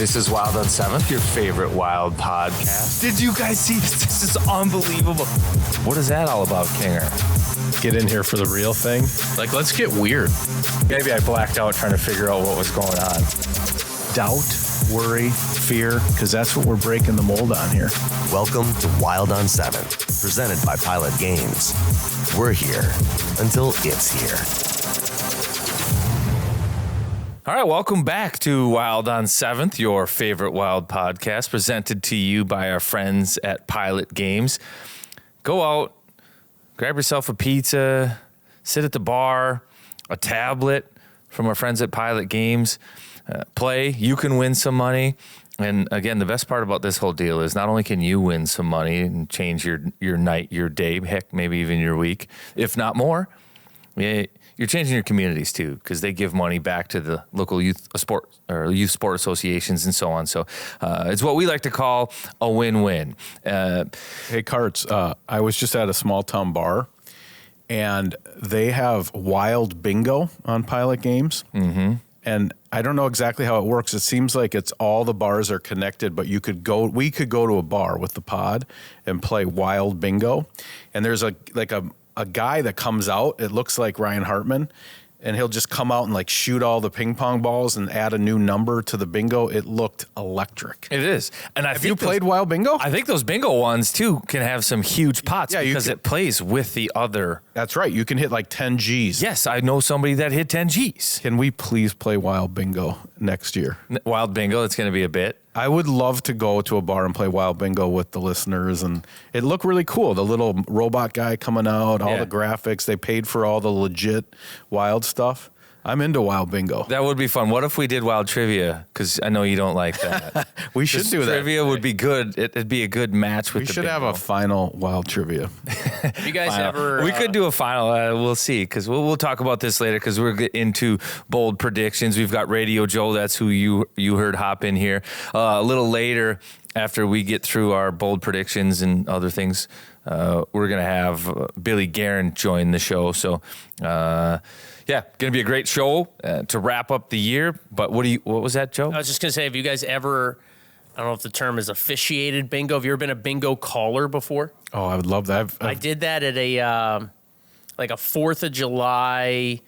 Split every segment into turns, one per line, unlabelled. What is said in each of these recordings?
This is Wild on 7th, your favorite Wild podcast. Did you guys see this? This is unbelievable. What is that all about, Kinger?
Get in here for the real thing. Like, let's get weird.
Maybe I blacked out trying to figure out what was going on.
Doubt, worry, fear, because that's what we're breaking the mold on here.
Welcome to Wild on 7th, presented by Pilot Games. We're here until it's here.
All right, welcome back to Wild on 7th, your favorite Wild podcast, presented to you by our friends at Pilot Games. Go out, grab yourself a pizza, sit at the bar, a tablet from our friends at Pilot Games, play. You can win some money. And again, the best part about this whole deal is not only can you win some money and change your night, your day, heck, maybe even your week, if not more, you're changing your communities too, because they give money back to the local youth sport associations and so on. So it's what we like to call a win-win.
Hey, Carts, I was just at a small town bar, and they have wild bingo on Pilot Games. Mm-hmm. And I don't know exactly how it works. It seems like it's all the bars are connected, but we could go to a bar with the pod and play wild bingo. And there's a guy that comes out, it looks like Ryan Hartman, and he'll just come out and like shoot all the ping pong balls and add a new number to the bingo. It looked electric.
It is. And
Have you played wild bingo?
I think those bingo ones too can have some huge pots because it plays with the other.
That's right. You can hit like 10 G's.
Yes, I know somebody that hit 10 G's.
Can we please play wild bingo next year?
Wild bingo, it's going to be a bit.
I would love to go to a bar and play wild bingo with the listeners, and it looked really cool. The little robot guy coming out, all the graphics. They paid for all the legit wild stuff. I'm into wild bingo.
That would be fun. What if we did wild trivia? Because I know you don't like that.
We should do that.
Trivia would be good. It'd be a good match with the bingo.
We should have a final wild trivia.
You guys ever...
We could do a final. We'll see, because we'll talk about this later, because we're getting into bold predictions. We've got Radio Joe. That's who you heard hop in here. A little later, after we get through our bold predictions and other things, we're going to have Bill Guerin join the show. So, going to be a great show to wrap up the year. But what was that, Joe?
I was just going to say, have you guys ever, I don't know if the term is officiated bingo. Have you ever been a bingo caller before?
Oh, I would love that.
I did that at a 4th of July,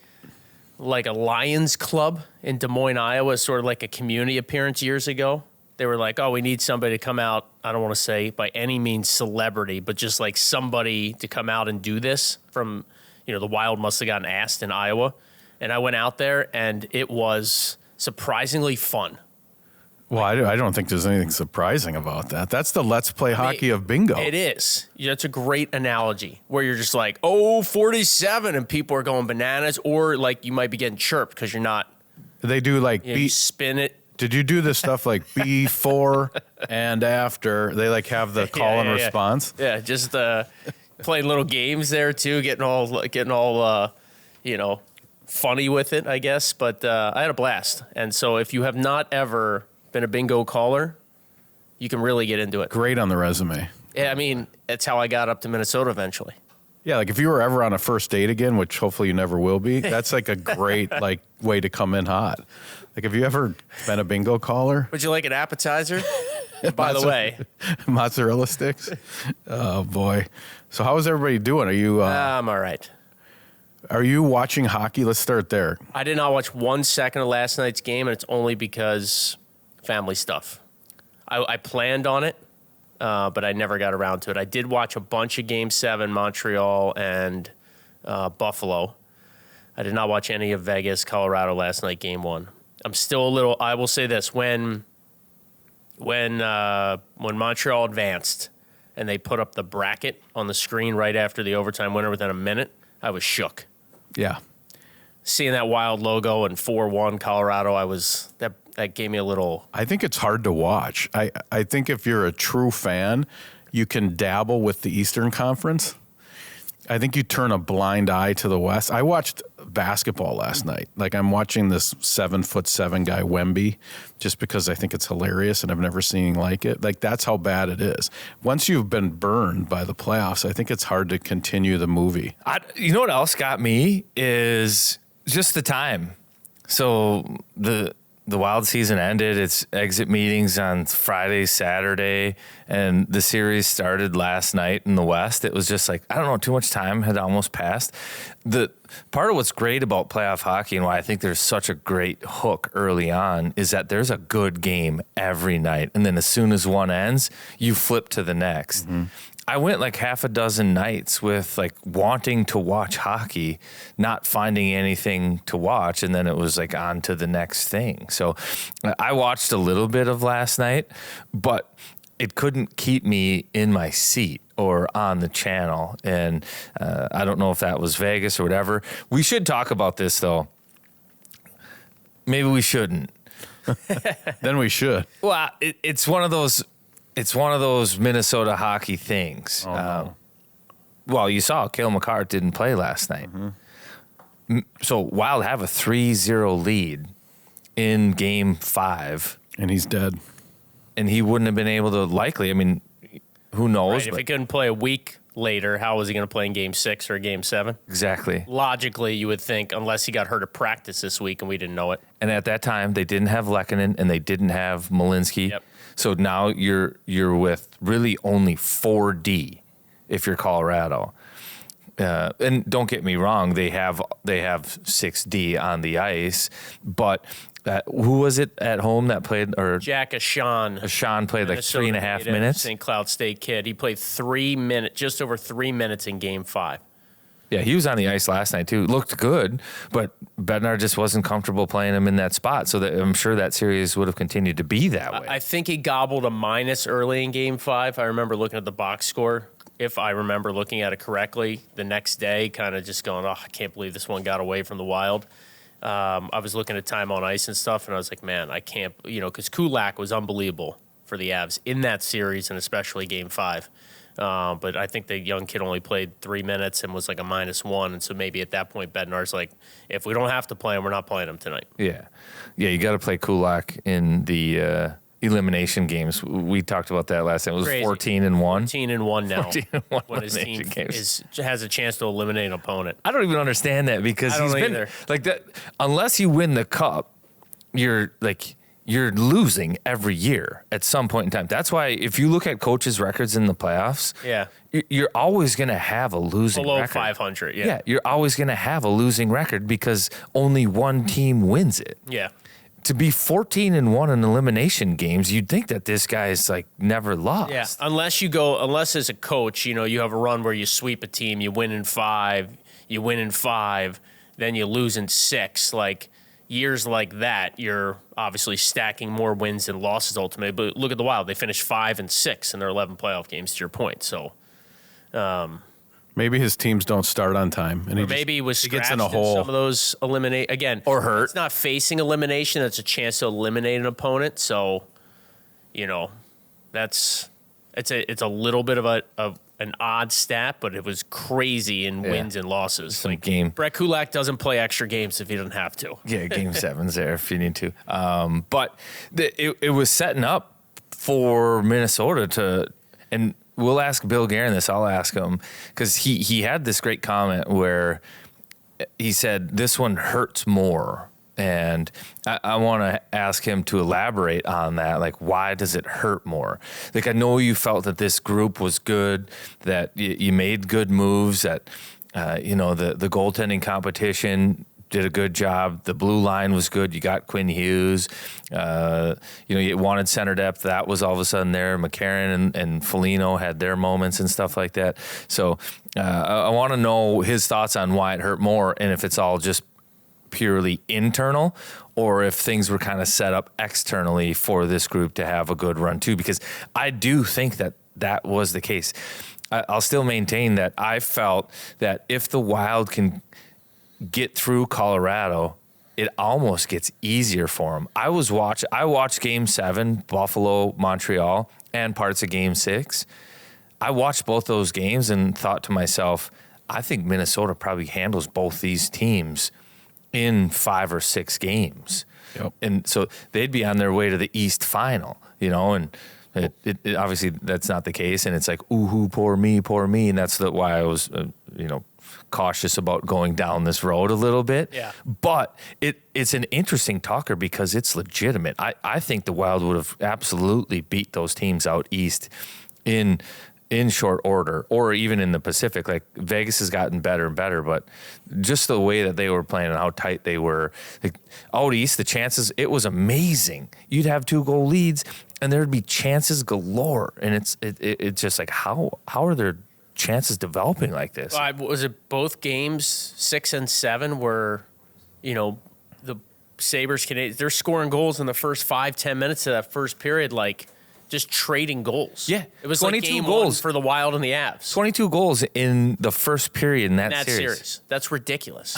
like a Lions Club in Des Moines, Iowa, sort of like a community appearance years ago. They were like, oh, we need somebody to come out. I don't want to say by any means celebrity, but just like somebody to come out and do this from, the Wild must have gotten asked in Iowa. And I went out there, and it was surprisingly fun.
Well, I don't think there's anything surprising about that. That's the let's play hockey of bingo.
It is. It's a great analogy where you're just like, 47, and people are going bananas, or like you might be getting chirped because you're not.
They do like
you spin it.
Did you do this stuff like before and after? They like have the call and response.
Yeah, just playing little games there too, getting all funny with it, I guess. But I had a blast. And so if you have not ever been a bingo caller, you can really get into it.
Great on the resume.
Yeah, I mean, that's how I got up to Minnesota eventually.
Yeah, like if you were ever on a first date again, which hopefully you never will be, that's like a great way to come in hot. Like, have you ever been a bingo caller?
Would you like an appetizer? By the way.
Mozzarella sticks? Oh, boy. So how is everybody doing? Are you...
I'm all right.
Are you watching hockey? Let's start there.
I did not watch 1 second of last night's game, and it's only because family stuff. I planned on it, but I never got around to it. I did watch a bunch of Game 7, Montreal and Buffalo. I did not watch any of Vegas, Colorado last night, Game 1. I'm still a little. I will say this: when Montreal advanced and they put up the bracket on the screen right after the overtime winner within a minute, I was shook.
Yeah,
seeing that Wild logo and 4-1 Colorado, that gave me a little.
I think it's hard to watch. I think if you're a true fan, you can dabble with the Eastern Conference. I think you turn a blind eye to the West. I watched basketball last night. Like, I'm watching this 7'7" guy, Wemby, just because I think it's hilarious and I've never seen anything like it. Like, that's how bad it is. Once you've been burned by the playoffs, I think it's hard to continue the movie.
You know what else got me is just the time. So the the Wild season ended. It's exit meetings on Friday, Saturday, and the series started last night in the West. It was just like, I don't know, too much time had almost passed. The part of what's great about playoff hockey and why I think there's such a great hook early on is that there's a good game every night. And then as soon as one ends, you flip to the next. Mm-hmm. I went like half a dozen nights with like wanting to watch hockey, not finding anything to watch, and then it was like on to the next thing. So I watched a little bit of last night, but it couldn't keep me in my seat or on the channel. And I don't know if that was Vegas or whatever. We should talk about this though. Maybe we shouldn't.
Then we should.
Well, it's one of those. It's one of those Minnesota hockey things.
Oh, no.
Well, you saw Cale Makar didn't play last night. Mm-hmm. So Wild have a 3-0 lead in Game 5.
And he's dead.
And he wouldn't have been able to likely. I mean, who knows?
Right, if he couldn't play a week later, how was he going to play in Game 6 or Game 7?
Exactly.
Logically, you would think, unless he got hurt at practice this week and we didn't know it.
And at that time, they didn't have Lehkonen and they didn't have Malinsky.
Yep.
So now you're with really only 4D if you're Colorado. And don't get me wrong, they have 6D on the ice, but who was it at home that played? Or
Jack Ashan.
Ashan played like
Minnesota
3.5
native,
minutes.
St. Cloud State kid. He played 3 minutes, just over 3 minutes in Game 5.
Yeah, he was on the ice last night too. Looked good, but Bednar just wasn't comfortable playing him in that spot. So that, I'm sure that series would have continued to be that way.
I think he gobbled a minus early in Game 5. I remember looking at the box score. If I remember looking at it correctly, the next day, kind of just going, oh, I can't believe this one got away from the Wild. I was looking at time on ice and stuff, and I was like, man, I can't, because Kulak was unbelievable for the Avs in that series, and especially Game 5. But I think the young kid only played 3 minutes and was like a -1. And so maybe at that point, Bednar's like, if we don't have to play him, we're not playing him tonight.
Yeah. Yeah, you got to play Kulak in the elimination games. We talked about that last time. It was
Crazy.
14-1.
14-1 now.
14-1
when his team has a chance to eliminate an opponent.
I don't even understand that because
I don't
he's been
either.
like that. Unless you win the cup, you're losing every year at some point in time. That's why if you look at coaches' records in the playoffs,
Yeah.
you're always going to have a losing
Below
record.
500,
Yeah, you're always going to have a losing record because only one team wins it.
Yeah.
To be 14-1 in elimination games, you'd think that this guy's like never lost.
Yeah, unless as a coach, you have a run where you sweep a team, you win in 5, then you lose in 6. Like years like that, you're obviously stacking more wins and losses ultimately. But look at the Wild; they finished 5 and 6 in their 11 playoff games. To your point, so
Maybe his teams don't start on time, and
maybe he was
he
scratched
gets in a hole.
some of those eliminate again
Or hurt.
It's not facing elimination; it's a chance to eliminate an opponent. So, it's a little bit of an odd stat, but it was crazy in wins and losses.
Some game.
Brett Kulak doesn't play extra games if he doesn't have to.
Yeah, game 7's there if you need to. But it was setting up for Minnesota to, and we'll ask Bill Guerin this. I'll ask him because he had this great comment where he said this one hurts more. And I want to ask him to elaborate on that. Like, why does it hurt more? Like, I know you felt that this group was good, that you made good moves, that, the goaltending competition did a good job. The blue line was good. You got Quinn Hughes. You wanted center depth. That was all of a sudden there. McCarron and Foligno had their moments and stuff like that. So I want to know his thoughts on why it hurt more and if it's all just purely internal or if things were kind of set up externally for this group to have a good run too, because I do think that was the case. I'll still maintain that I felt that if the Wild can get through Colorado, it almost gets easier for them. I watched Game 7, Buffalo, Montreal, and parts of Game 6. I watched both those games and thought to myself, I think Minnesota probably handles both these teams in 5 or 6 games.
Yep.
And so they'd be on their way to the East Final, and it obviously that's not the case. And it's like, ooh, poor me. And that's why I was, cautious about going down this road a little bit.
Yeah.
But it's an interesting talker because it's legitimate. I think the Wild would have absolutely beat those teams out east in short order, or even in the Pacific. Like, Vegas has gotten better and better, but just the way that they were playing and how tight they were, like, out east, the chances, it was amazing. You'd have 2-goal leads and there'd be chances galore. And it's just like, how are there chances developing like this?
Was it both games 6 and 7 where, the Sabres, Canadiens, they're scoring goals in the first 5-10 minutes of that first period, like, just trading goals.
Yeah.
It was
22
like game
goals
1 for the Wild and the Avs.
22 goals in the first period in that series.
That's ridiculous.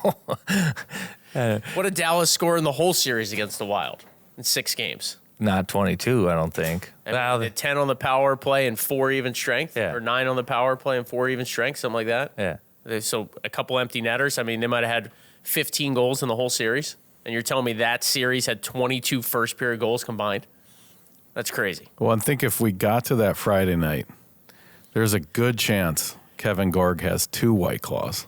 What did Dallas score in the whole series against the Wild in 6 games?
Not 22, I don't think.
They had 10 on the power play and 4 even strength,
Yeah.
or 9 on the power play and 4 even strength, something like that.
Yeah.
So a couple empty netters. I mean, they might have had 15 goals in the whole series, and you're telling me that series had 22 first period goals combined? That's crazy.
Well, and think if we got to that Friday night, there's a good chance Kevin Gorg has 2 White Claws.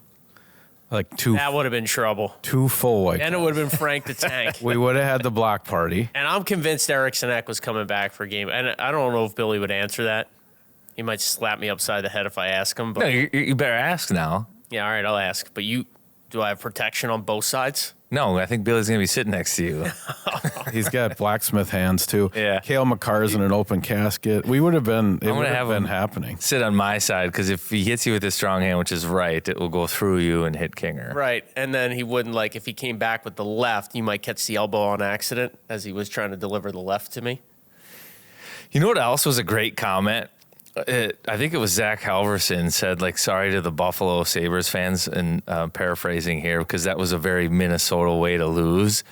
Like 2.
That would have been trouble.
2 full White Claws.
And it would have been Frank the Tank.
We would have had the block party.
And I'm convinced Eric Sinek was coming back for a game. And I don't know if Billy would answer that. He might slap me upside the head if I ask him. But
No, you better ask now.
yeah, all right, I'll ask. But do I have protection on both sides?
No, I think Billy's going to be sitting next to you.
He's got blacksmith hands, too.
Yeah.
Cale Makar's in an open casket. We would have been, it would have been
him
happening.
Sit on my side, because if he hits you with his strong hand, which is right, it will go through you and hit Kinger.
Right. And then he wouldn't, like, if he came back with the left, you might catch the elbow on accident as he was trying to deliver the left to me.
You know what else was a great comment? I think it was Zach Halverson said, like, sorry to the Buffalo Sabres fans, and paraphrasing here, because that was a very Minnesota way to lose.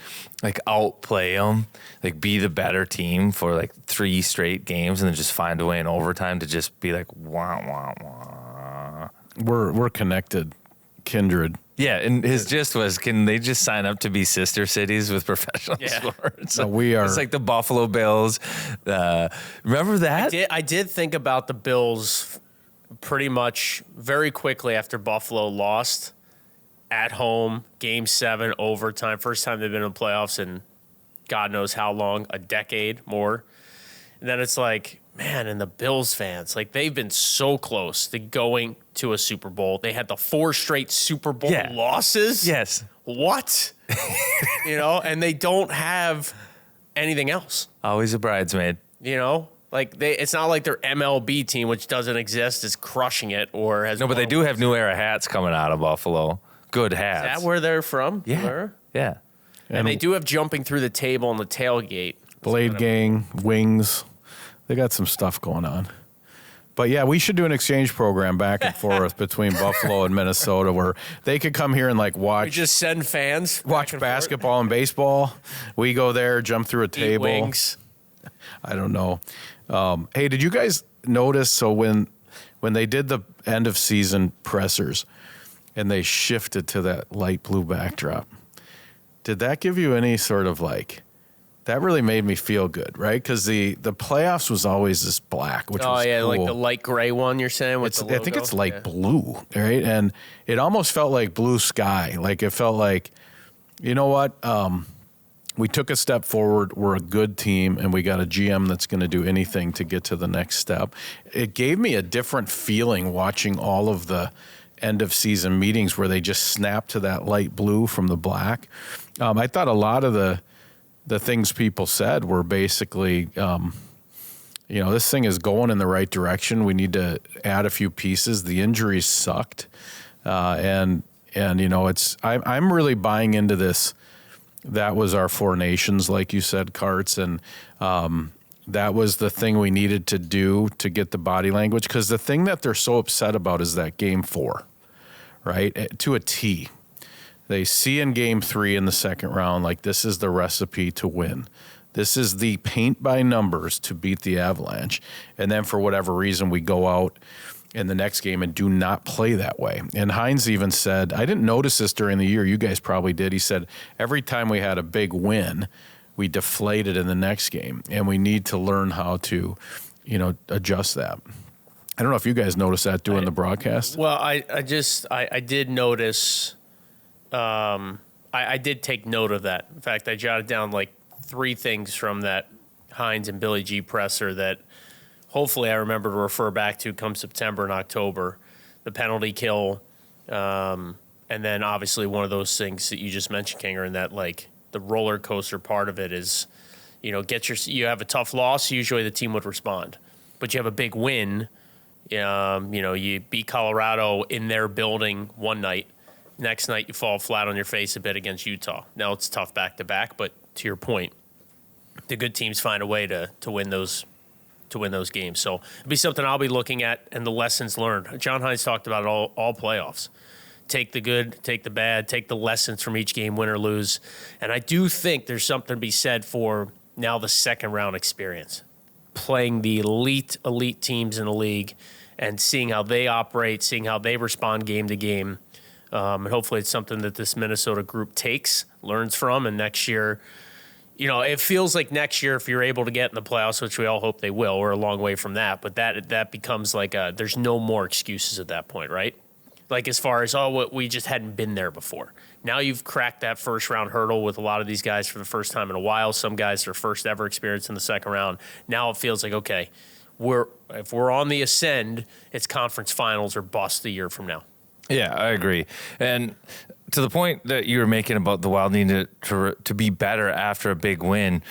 Like, outplay them, like, be the better team for like 3 straight games, and then just find a way in overtime to just be like, wah, wah, wah.
We're connected, kindred.
Yeah, and his gist was, can they just sign up to be sister cities with professional sports?
No, we are.
It's like the Buffalo Bills. Remember that?
I did think about the Bills pretty much very quickly after Buffalo lost at home, Game 7, overtime. First time they've been in the playoffs in God knows how long, a decade more. And then it's like, man, and the Bills fans, like, they've been so close to going to a Super Bowl. They had the 4 straight Super Bowl losses.
Yes.
What? And they don't have anything else.
Always a bridesmaid.
Like, it's not like their MLB team, which doesn't exist, is crushing it or has.
No, but they do have new era hats coming out of Buffalo. Good hats.
Is that where they're from?
Yeah.
Where?
Yeah.
And they do have jumping through the table on the tailgate.
Blade Gang, Wings. They got some stuff going on. But yeah, we should do an exchange program back and forth between Buffalo and Minnesota where they could come here and like
We
watch
just send fans.
basketball and baseball. We go there, jump through a table.
Wings.
I don't know. Hey, did you guys notice? So when they did the end of season pressers and they shifted to that light blue backdrop, did that give you any sort of like? That really made me feel good, right? Because the playoffs was always this black, which was cool.
like the light gray one you're saying with the logo?
I think it's light blue, right? And it almost felt like blue sky. Like it felt like, you know what? We took a step forward. We're a good team, and we got a GM that's going to do anything to get to the next step. It gave me a different feeling watching all of the end of season meetings where they just snapped to that light blue from the black. I thought a lot of the things people said were basically, this thing is going in the right direction. We need to add a few pieces. The injuries sucked. I'm really buying into this. That was our 4 nations, like you said, Karts. And that was the thing we needed to do to get the body language. Because the thing that they're so upset about is that Game 4, right? To a T. They see in Game 3 in the second round, like, this is the recipe to win. This is the paint by numbers to beat the Avalanche. And then for whatever reason, we go out in the next game and do not play that way. And Hines even said, I didn't notice this during the year. You guys probably did. He said, every time we had a big win, we deflated in the next game. And we need to learn how to, adjust that. I don't know if you guys noticed that doing the broadcast.
Well, I did notice. I did take note of that. In fact, I jotted down like 3 things from that Hines and Billy G presser that hopefully I remember to refer back to come September and October. The penalty kill, and then obviously one of those things that you just mentioned, Kinger, and that like the roller coaster part of it is, you know, you have a tough loss, usually the team would respond, but you have a big win. You know, you beat Colorado in their building one night. Next night, you fall flat on your face a bit against Utah. Now it's tough back-to-back, but to your point, the good teams find a way to win those games. So it'll be something I'll be looking at, and the lessons learned. John Hines talked about it all playoffs. Take the good, take the bad, take the lessons from each game, win or lose. And I do think there's something to be said for now the second-round experience, playing the elite teams in the league and seeing how they operate, seeing how they respond game to game. And hopefully it's something that this Minnesota group takes, learns from, and next year, you know, it feels like next year if you're able to get in the playoffs, which we all hope they will, we're a long way from that, but that becomes like there's no more excuses at that point, right? Like as far as, we just hadn't been there before. Now you've cracked that first round hurdle with a lot of these guys for the first time in a while. Some guys, their first ever experience in the second round. Now it feels like, okay, if we're on the ascend, it's conference finals or bust a year from now.
Yeah, I agree. And to the point that you were making about the Wild needing to be better after a big win,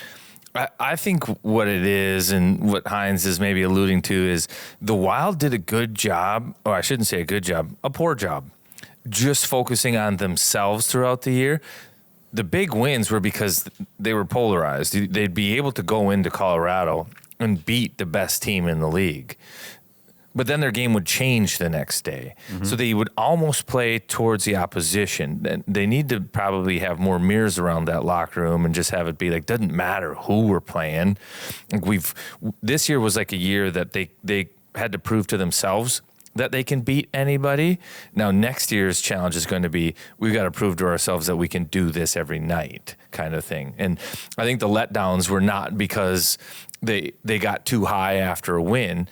I think what it is and what Hines is maybe alluding to is the Wild did a good job, or I shouldn't say a good job, a poor job, just focusing on themselves throughout the year. The big wins were because they were polarized. They'd be able to go into Colorado and beat the best team in the league. But then their game would change the next day. Mm-hmm. So they would almost play towards the opposition. They need to probably have more mirrors around that locker room and just have it be like, doesn't matter who we're playing. Like this year was like a year that they had to prove to themselves that they can beat anybody. Now next year's challenge is going to be, we've got to prove to ourselves that we can do this every night kind of thing. And I think the letdowns were not because they got too high after a win.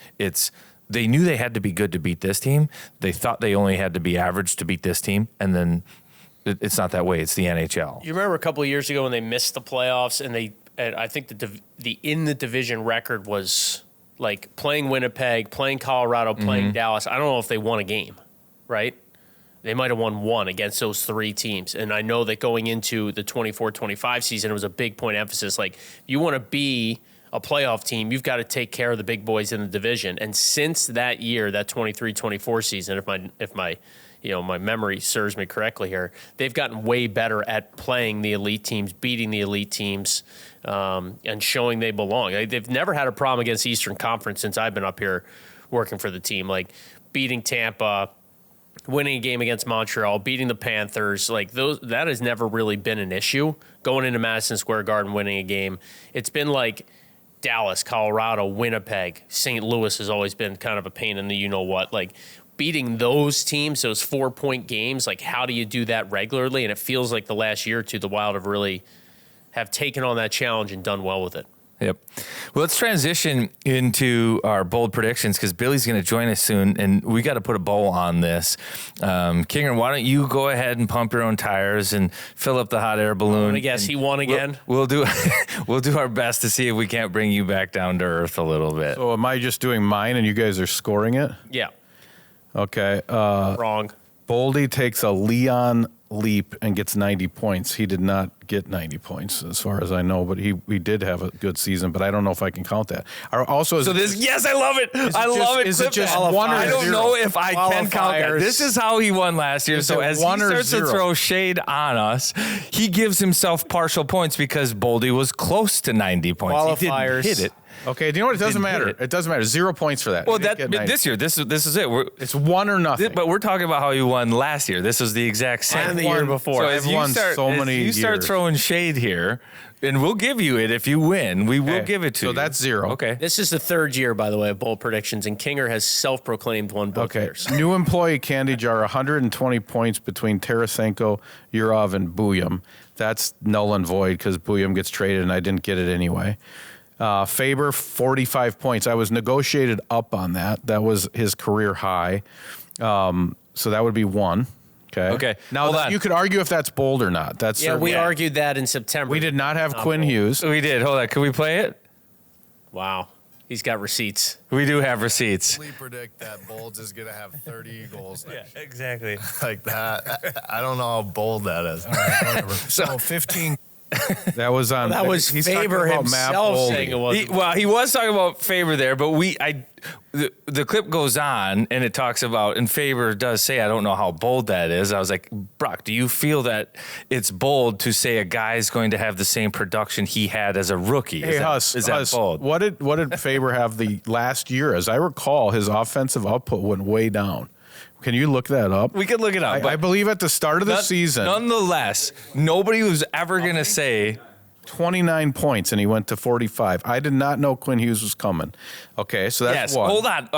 They knew they had to be good to beat this team. They thought they only had to be average to beat this team, and then it's not that way. It's the NHL.
You remember a couple of years ago when they missed the playoffs, and I think the in the division record was like playing Winnipeg, playing Colorado, playing Dallas. I don't know if they won a game, right? They might have won one against those 3 teams. And I know that going into the 24-25 season, it was a big point of emphasis. Like, you want to be a playoff team, you've got to take care of the big boys in the division. And since that year, that 23-24 season, if my my memory serves me correctly here, they've gotten way better at playing the elite teams, beating the elite teams, and showing they belong. They've never had a problem against Eastern Conference since I've been up here working for the team, like beating Tampa, winning a game against Montreal, beating the Panthers. Like that has never really been an issue. Going into Madison Square Garden, winning a game. It's been like Dallas, Colorado, Winnipeg, St. Louis has always been kind of a pain in the you-know-what. Like, beating those teams, those 4-point games, like, how do you do that regularly? And it feels like the last year or two, the Wild have really taken on that challenge and done well with it.
Yep. Well, let's transition into our bold predictions because Billy's going to join us soon, and we got to put a bow on this. Kinger, why don't you go ahead and pump your own tires and fill up the hot air balloon?
I guess he won again.
We'll do our best to see if we can't bring you back down to earth a little bit.
So am I just doing mine and you guys are scoring it?
Yeah.
Okay.
Wrong.
Boldy takes a Leon leap and gets 90 points. He did not get 90 points as far as I know, but he did have a good season, but I don't know if I can count that. Also,
yes, I love it. I love it.
Is it just one or
I don't
zero?
know if I can count that. This is how he won last year. So as he starts to throw shade on us, he gives himself partial points because Boldy was close to 90 points.
Qualifiers.
He didn't hit it.
Okay, do you know what? It doesn't matter. It doesn't matter. 0 points for that.
Well, this year, this is it.
It's one or nothing.
But we're talking about how he won last year. This was the exact same.
And the year before.
So
I've won so many years.
You start throwing shade here, and we'll give you it if you win. We will give it to you.
So that's 0.
Okay.
This is the 3rd year, by the way, of bold predictions, and Kinger has self-proclaimed won both years.
New employee candy jar, 120 points between Tarasenko, Yurov, and Buyum. That's null and void because Buyum gets traded, and I didn't get it anyway. Faber, 45 points. I was negotiated up on that. That was his career high. So that would be 1.
Okay.
Now, you could argue if that's bold or not.
We argued that in September.
We did not have Quinn Hughes.
We did. Hold on. Can we play it?
Wow. He's got receipts.
We do have receipts.
We predict that Bolds is going to have 30 goals.
Yeah, exactly.
Like that. I don't know how bold that is.
All right, whatever.
So 15.
That was on.
That was
he's talking
Faber
about Matt
himself
Boldy.
saying it wasn't.
He was talking about Faber there, but the clip goes on and it talks about, and Faber does say, I don't know how bold that is. I was like, Brock, do you feel that it's bold to say a guy's going to have the same production he had as a rookie?
Hey, Huss,
that bold?
What did Faber have the last year? As I recall, his offensive output went way down. Can you look that up?
We can look it up.
I believe at the start of the season.
Nonetheless, nobody was ever going to say
29 points, and he went to 45. I did not know Quinn Hughes was coming. Okay, so that's
yes.
one.
Hold on.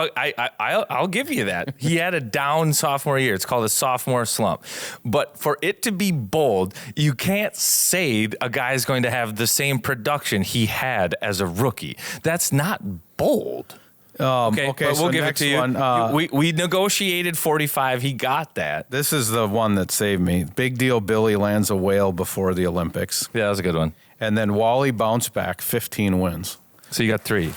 I'll give you that. He had a down sophomore year. It's called a sophomore slump. But for it to be bold, you can't say a guy's going to have the same production he had as a rookie. That's not bold. Okay, but
so
we'll give it
next
to you.
one,
We negotiated 45. He got that.
This is the one that saved me. Big deal Billy lands a whale before the Olympics.
Yeah, that was a good one.
And then Wally bounced back, 15 wins.
So you got 3.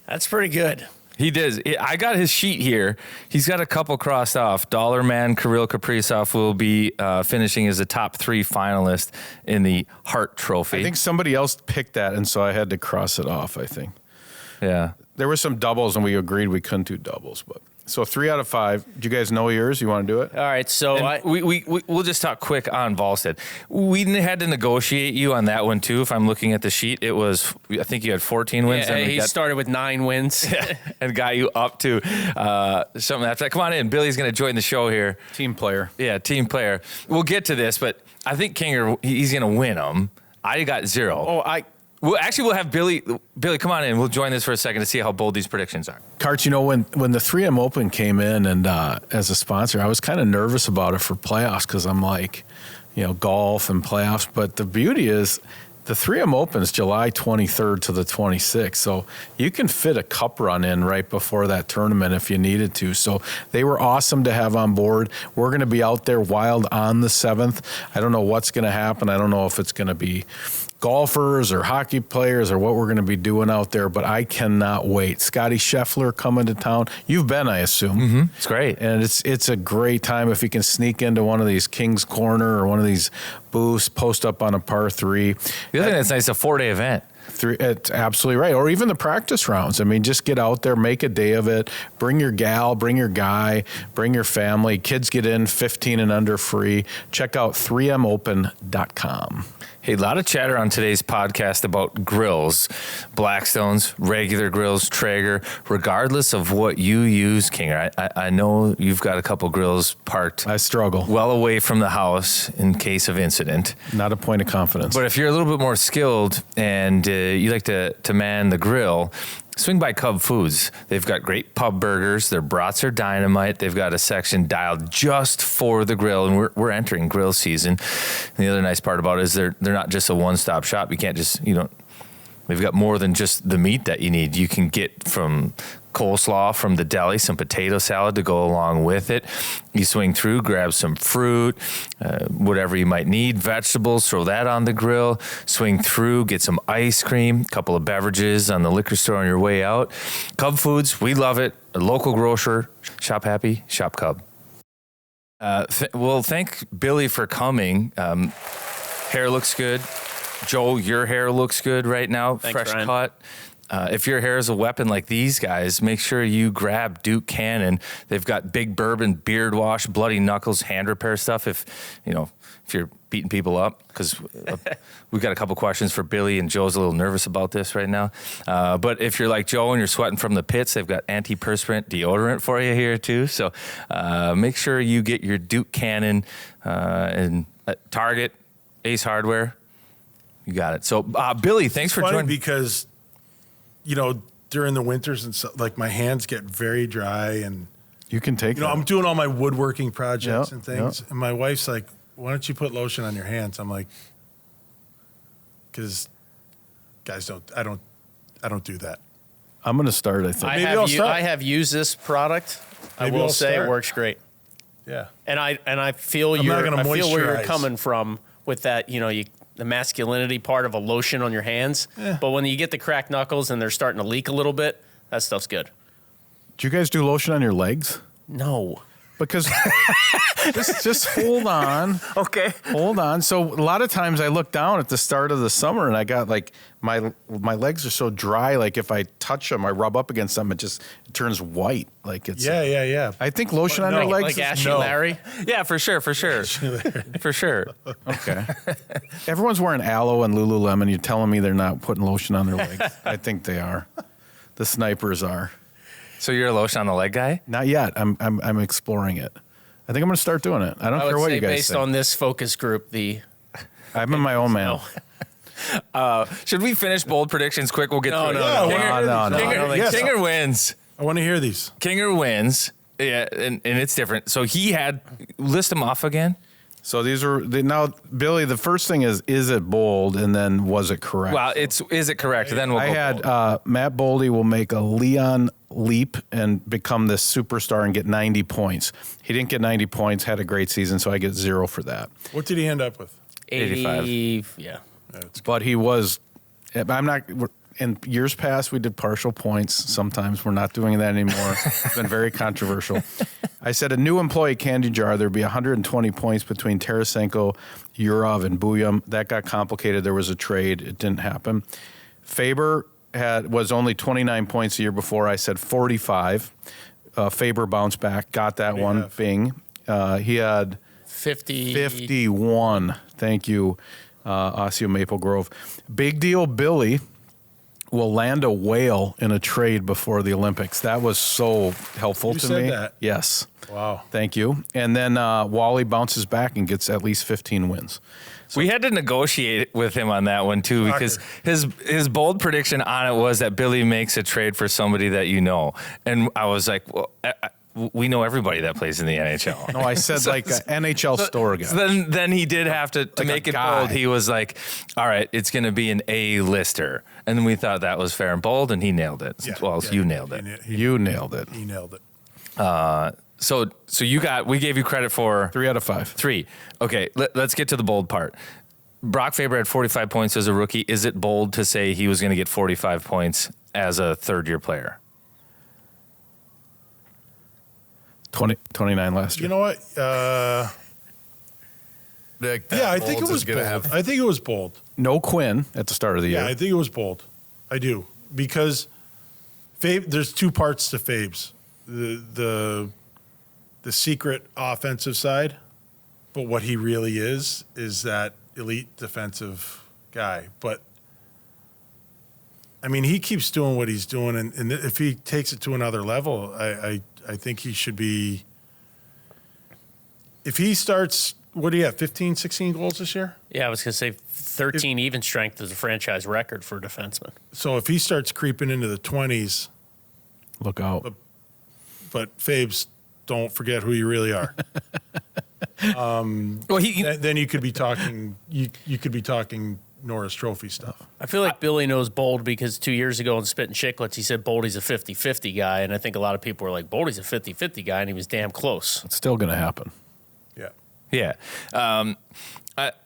That's pretty good.
He did. I got his sheet here. He's got a couple crossed off. Dollar Man Kirill Kaprizov will be finishing as a top 3 finalist in the Hart Trophy.
I think somebody else picked that, and so I had to cross it off, I think.
Yeah.
There were some doubles, and we agreed we couldn't do doubles. But so 3 out of 5. Do you guys know yours? You want to do it?
All right, so
we'll just talk quick on Volstead. We had to negotiate you on that one too. If I'm looking at the sheet, it was, I think you had 14 wins.
Yeah, he started with 9 wins.
And got you up to something after that. Come on in. Billy's going to join the show here.
Team player.
Yeah, team player. We'll get to this, but I think Kinger, he's going to win them. I got 0. We'll have Billy. Billy, come on in. We'll join this for a second to see how bold these predictions are.
Karts, you know, when the 3M Open came in and as a sponsor, I was kind of nervous about it for playoffs because I'm like, you know, golf and playoffs. But the beauty is the 3M Open is July 23rd to the 26th. So you can fit a cup run in right before that tournament if you needed to. So they were awesome to have on board. We're going to be out there wild on the 7th. I don't know what's going to happen. I don't know if it's going to be golfers or hockey players or what we're going to be doing out there, but I cannot wait. Scotty Scheffler coming to town. You've been, I assume.
Mm-hmm. It's great.
And it's a great time if you can sneak into one of these King's Corner or one of these booths, post up on a par 3.
The other thing that's nice, it's a 4-day event.
It's absolutely right. Or even the practice rounds. I mean, just get out there, make a day of it. Bring your gal, bring your guy, bring your family. Kids get in 15 and under free. Check out 3mopen.com.
Hey, a lot of chatter on today's podcast about grills, Blackstones, regular grills, Traeger, regardless of what you use, Kinger. I know you've got a couple grills parked.
I struggle.
Well away from the house in case of incident.
Not a point of confidence.
But if you're a little bit more skilled and you like to man the grill, swing by Cub Foods. They've got great pub burgers. Their brats are dynamite. They've got a section dialed just for the grill, and we're entering grill season. And the other nice part about it is they're not just a one-stop shop. You can't just, they've got more than just the meat that you need. You can get from coleslaw from the deli, some potato salad to go along with it. You swing through, grab some fruit, whatever you might need, vegetables, throw that on the grill, swing through, get some ice cream, a couple of beverages on the liquor store on your way out. Cub Foods, we love it. A local grocer. Shop happy, shop Cub. Well, thank Billy for coming. Hair looks good. Joe, your hair looks good right now.
Thanks,
fresh
Ryan.
cut. If your hair is a weapon like these guys, make sure you grab Duke Cannon. They've got big bourbon, beard wash, bloody knuckles, hand repair stuff. If you're beating people up, because we've got a couple questions for Billy, and Joe's a little nervous about this right now. But if you're like Joe and you're sweating from the pits, they've got antiperspirant deodorant for you here too. So make sure you get your Duke Cannon and Target, Ace Hardware. You got it. So Billy, thanks for joining.
Because during the winters and so, like my hands get very dry, and
You can take that.
I'm doing all my woodworking projects
Yeah,
and things, and my wife's like, "Why don't you put lotion on your hands?" I'm like, "Because guys don't. I don't do that.
I'm going to start, I think.
I have used this product.
Maybe
I will
I'll
say
start.
it works great.
Yeah.
And I feel
I'm not gonna
I feel where you're
moisturize.
coming from with that, the masculinity part of a lotion on your hands.
Yeah.
But when you get the cracked knuckles and they're starting to leak a little bit, that stuff's good.
Do you guys do lotion on your legs?
No.
Because just hold on.
Okay.
Hold on. So a lot of times I look down at the start of the summer and I got like my legs are so dry. Like if I touch them, I rub up against them, it turns white. Like it's
Yeah.
I think lotion on
No.
your legs.
Like
is-
Ashley
no.
Larry.
Yeah, for sure. For sure.
Okay. Everyone's wearing aloe and Lululemon. You're telling me they're not putting lotion on their legs? I think they are. The snipers are.
So you're a lotion on the leg guy?
Not yet. I'm exploring it. I think I'm going to start doing it. I don't
I
care
would
what
say
you guys
based
think.
on this focus group,
I'm in my own man.
Should we finish bold predictions quick? We'll get
No,
through
no,
it.
no.
Kinger,
No.
I don't think
Yes.
Kinger wins.
I want to hear these.
Kinger wins. Yeah, and it's different. So he had list them off again.
So now, Billy, the first thing is it bold? And then was it correct?
Well, is it correct? Then we'll
I
go
had
bold.
Matt Boldy will make a Leon leap and become this superstar and get 90 points. He didn't get 90 points, had a great season, so I get 0 for that.
What did he end up with?
85.
Yeah.
But he was, I'm not, in years past, we did partial points. Sometimes we're not doing that anymore. It's been very controversial. I said a new employee candy jar, there'd be 120 points between Tarasenko, Yurov, and Buyam. That got complicated. There was a trade. It didn't happen. Faber was only 29 points the year before. I said 45. Faber bounced back, got that one.
have?
Bing. He had 51. Thank you, Osseo Maple Grove. Big deal, Billy will land a whale in a trade before the Olympics. That was so helpful
You
to
said
me.
that.
Yes.
Wow.
Thank you. And then Wally bounces back and gets at least 15 wins.
We had to negotiate with him on that one too, because his bold prediction on it was that Billy makes a trade for somebody that you know, and I was like, well, we know everybody that plays in the NHL.
No, I said like an NHL store guy.
So then he did have to
Like
make
a
it
guy.
bold. He was like, all right, it's going to be an A-lister. And then we thought that was fair and bold, and he nailed it. You nailed it.
You nailed it.
He nailed it.
So we gave you credit for
3 out of 5.
3. Okay, let's get to the bold part. Brock Faber had 45 points as a rookie. Is it bold to say he was going to get 45 points as a third-year player?
29 last year.
You know what? Yeah, I think it was bold. I think it was bold.
No Quinn at the start of the
Yeah,
year.
I think it was bold. I do, because there's two parts to Fabes. The secret offensive side, but what he really is that elite defensive guy. But I mean, he keeps doing what he's doing, and if he takes it to another level, I think he should be. If he starts, what do you have, 15, 16 goals this year?
Yeah, I was going to say 13 even strength is a franchise record for a defenseman.
So if he starts creeping into the 20s,
Look out.
but Fabes, don't forget who you really are.
Well,
Then you could be talking. You could be talking Norris Trophy stuff.
I feel like Billy knows Bold because 2 years ago in Spittin' Chicklets, he said Boldy's a 50-50 guy. And I think a lot of people were like, Boldy's a 50-50 guy, and he was damn close.
It's still going to happen.
Yeah.
yeah.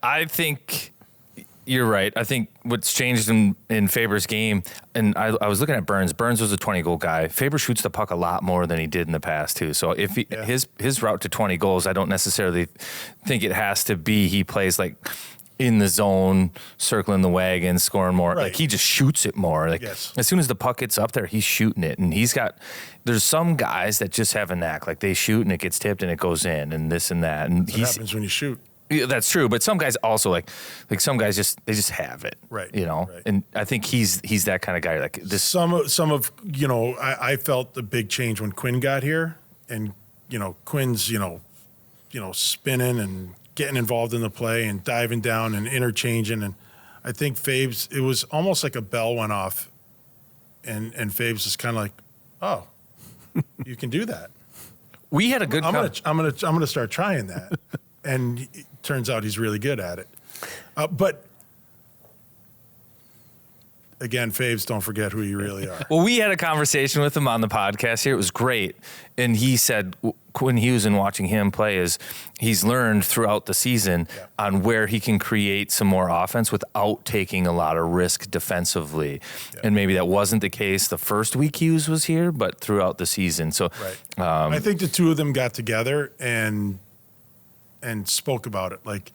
I think you're right. I think what's changed in Faber's game, and I was looking at Burns. Burns was a 20-goal guy. Faber shoots the puck a lot more than he did in the past, too. So if his route to 20 goals, I don't necessarily think it has to be he plays like in the zone, circling the wagon, scoring more.
Right.
Like he just shoots it more. Like
Yes.
as soon as the puck gets up there, he's shooting it. And there's some guys that just have a knack. Like they shoot and it gets tipped and it goes in and this and that. And
What happens when you shoot?
yeah, that's true. But some guys also like some guys they just have it.
Right,
You know?
right.
And I think he's that kind of guy. Like this.
Some of I felt the big change when Quinn got here, and Quinn's spinning and getting involved in the play and diving down and interchanging, and I think Fabes, it was almost like a bell went off, and Fabes is kind of like, oh, you can do that.
We had a good.
I'm gonna start trying that, and it turns out he's really good at it. But again, Faves, don't forget who you really are.
Well, we had a conversation with him on the podcast here. It was great. And he said Quinn Hughes, and watching him play, is he's learned throughout the season on where he can create some more offense without taking a lot of risk defensively. And maybe that wasn't the case the first week Hughes was here, but throughout the season. So
I think the two of them got together and spoke about it. Like,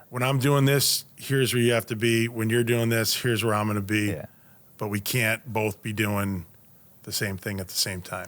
when I'm doing this, here's where you have to be. When you're doing this, here's where I'm going to be.
Yeah.
But we can't both be doing the same thing at the same time.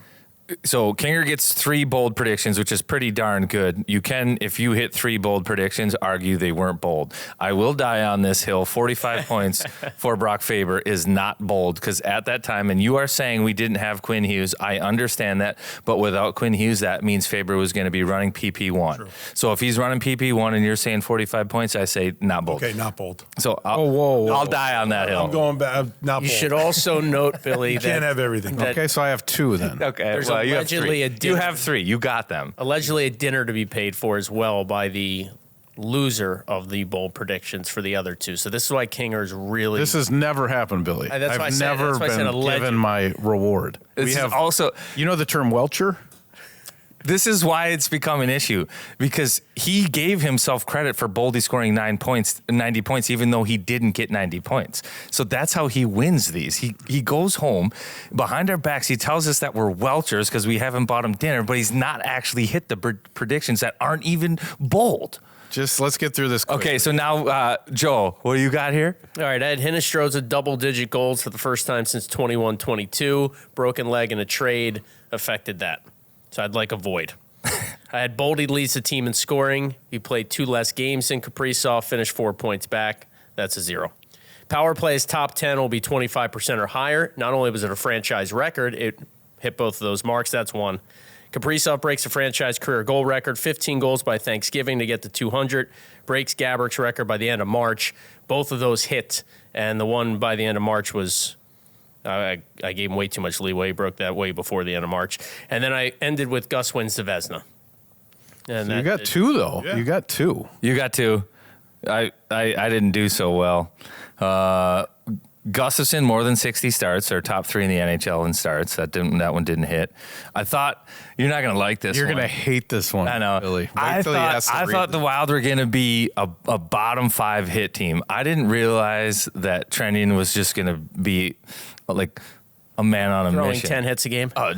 So Kinger gets 3 bold predictions, which is pretty darn good. You can, if you hit 3 bold predictions, argue they weren't bold. I will die on this hill. 45 points for Brock Faber is not bold, because at that time, and you are saying we didn't have Quinn Hughes, I understand that, but without Quinn Hughes, that means Faber was going to be running PP1. True. So if he's running PP1 and you're saying 45 points, I say not bold.
Okay, not bold.
So I'll die on that hill.
I'm going back. Not
You
bold.
should also note, Billy,
You
that
can't have everything.
Okay, so I have 2 then.
Okay,
There's
well, you have
allegedly
3.
a
You
dinner.
have 3. You got them.
allegedly a dinner to be paid for as well by the loser of the bold predictions for the other 2. So this is why Kinger's really.
This has never happened, Billy.
That's why I
I've
said-
never
that's why I said
been
alleged.
given my reward.
This is also.
You know the term Welcher?
This is why it's become an issue, because he gave himself credit for boldly scoring 90 points, even though he didn't get 90 points. So that's how he wins these. He goes home behind our backs. He tells us that we're Welchers because we haven't bought him dinner, but he's not actually hit the predictions that aren't even bold.
Just let's get through this quick.
Okay, so now, Joe, what do you got here?
All right, I had Hinestro's at double-digit goals for the first time since 21-22. Broken leg in a trade affected that. So I'd like a void. I had Boldy leads the team in scoring. He played 2 less games than Kaprizov, finished 4 points back. That's a 0. Power play's top 10 will be 25% or higher. Not only was it a franchise record, it hit both of those marks. That's 1. Kaprizov breaks a franchise career goal record, 15 goals by Thanksgiving to get to 200. Breaks Gabrick's record by the end of March. Both of those hit, and the one by the end of March was... I gave him way too much leeway. He broke that way before the end of March. And then I ended with Gus wins the Vezina. And
You got 2, though.
Yeah.
You got 2.
You got 2. I didn't do so well. Gustafson, more than 60 starts, or top 3 in the NHL in starts. That one didn't hit. I thought you're not going to like this.
You're
one.
going to hate this one,
I know.
Billy.
I thought the Wild were going to be a bottom 5 hit team. I didn't realize that Trenton was just going to be like a man on a
throwing
mission.
10 hits a game.
Oh,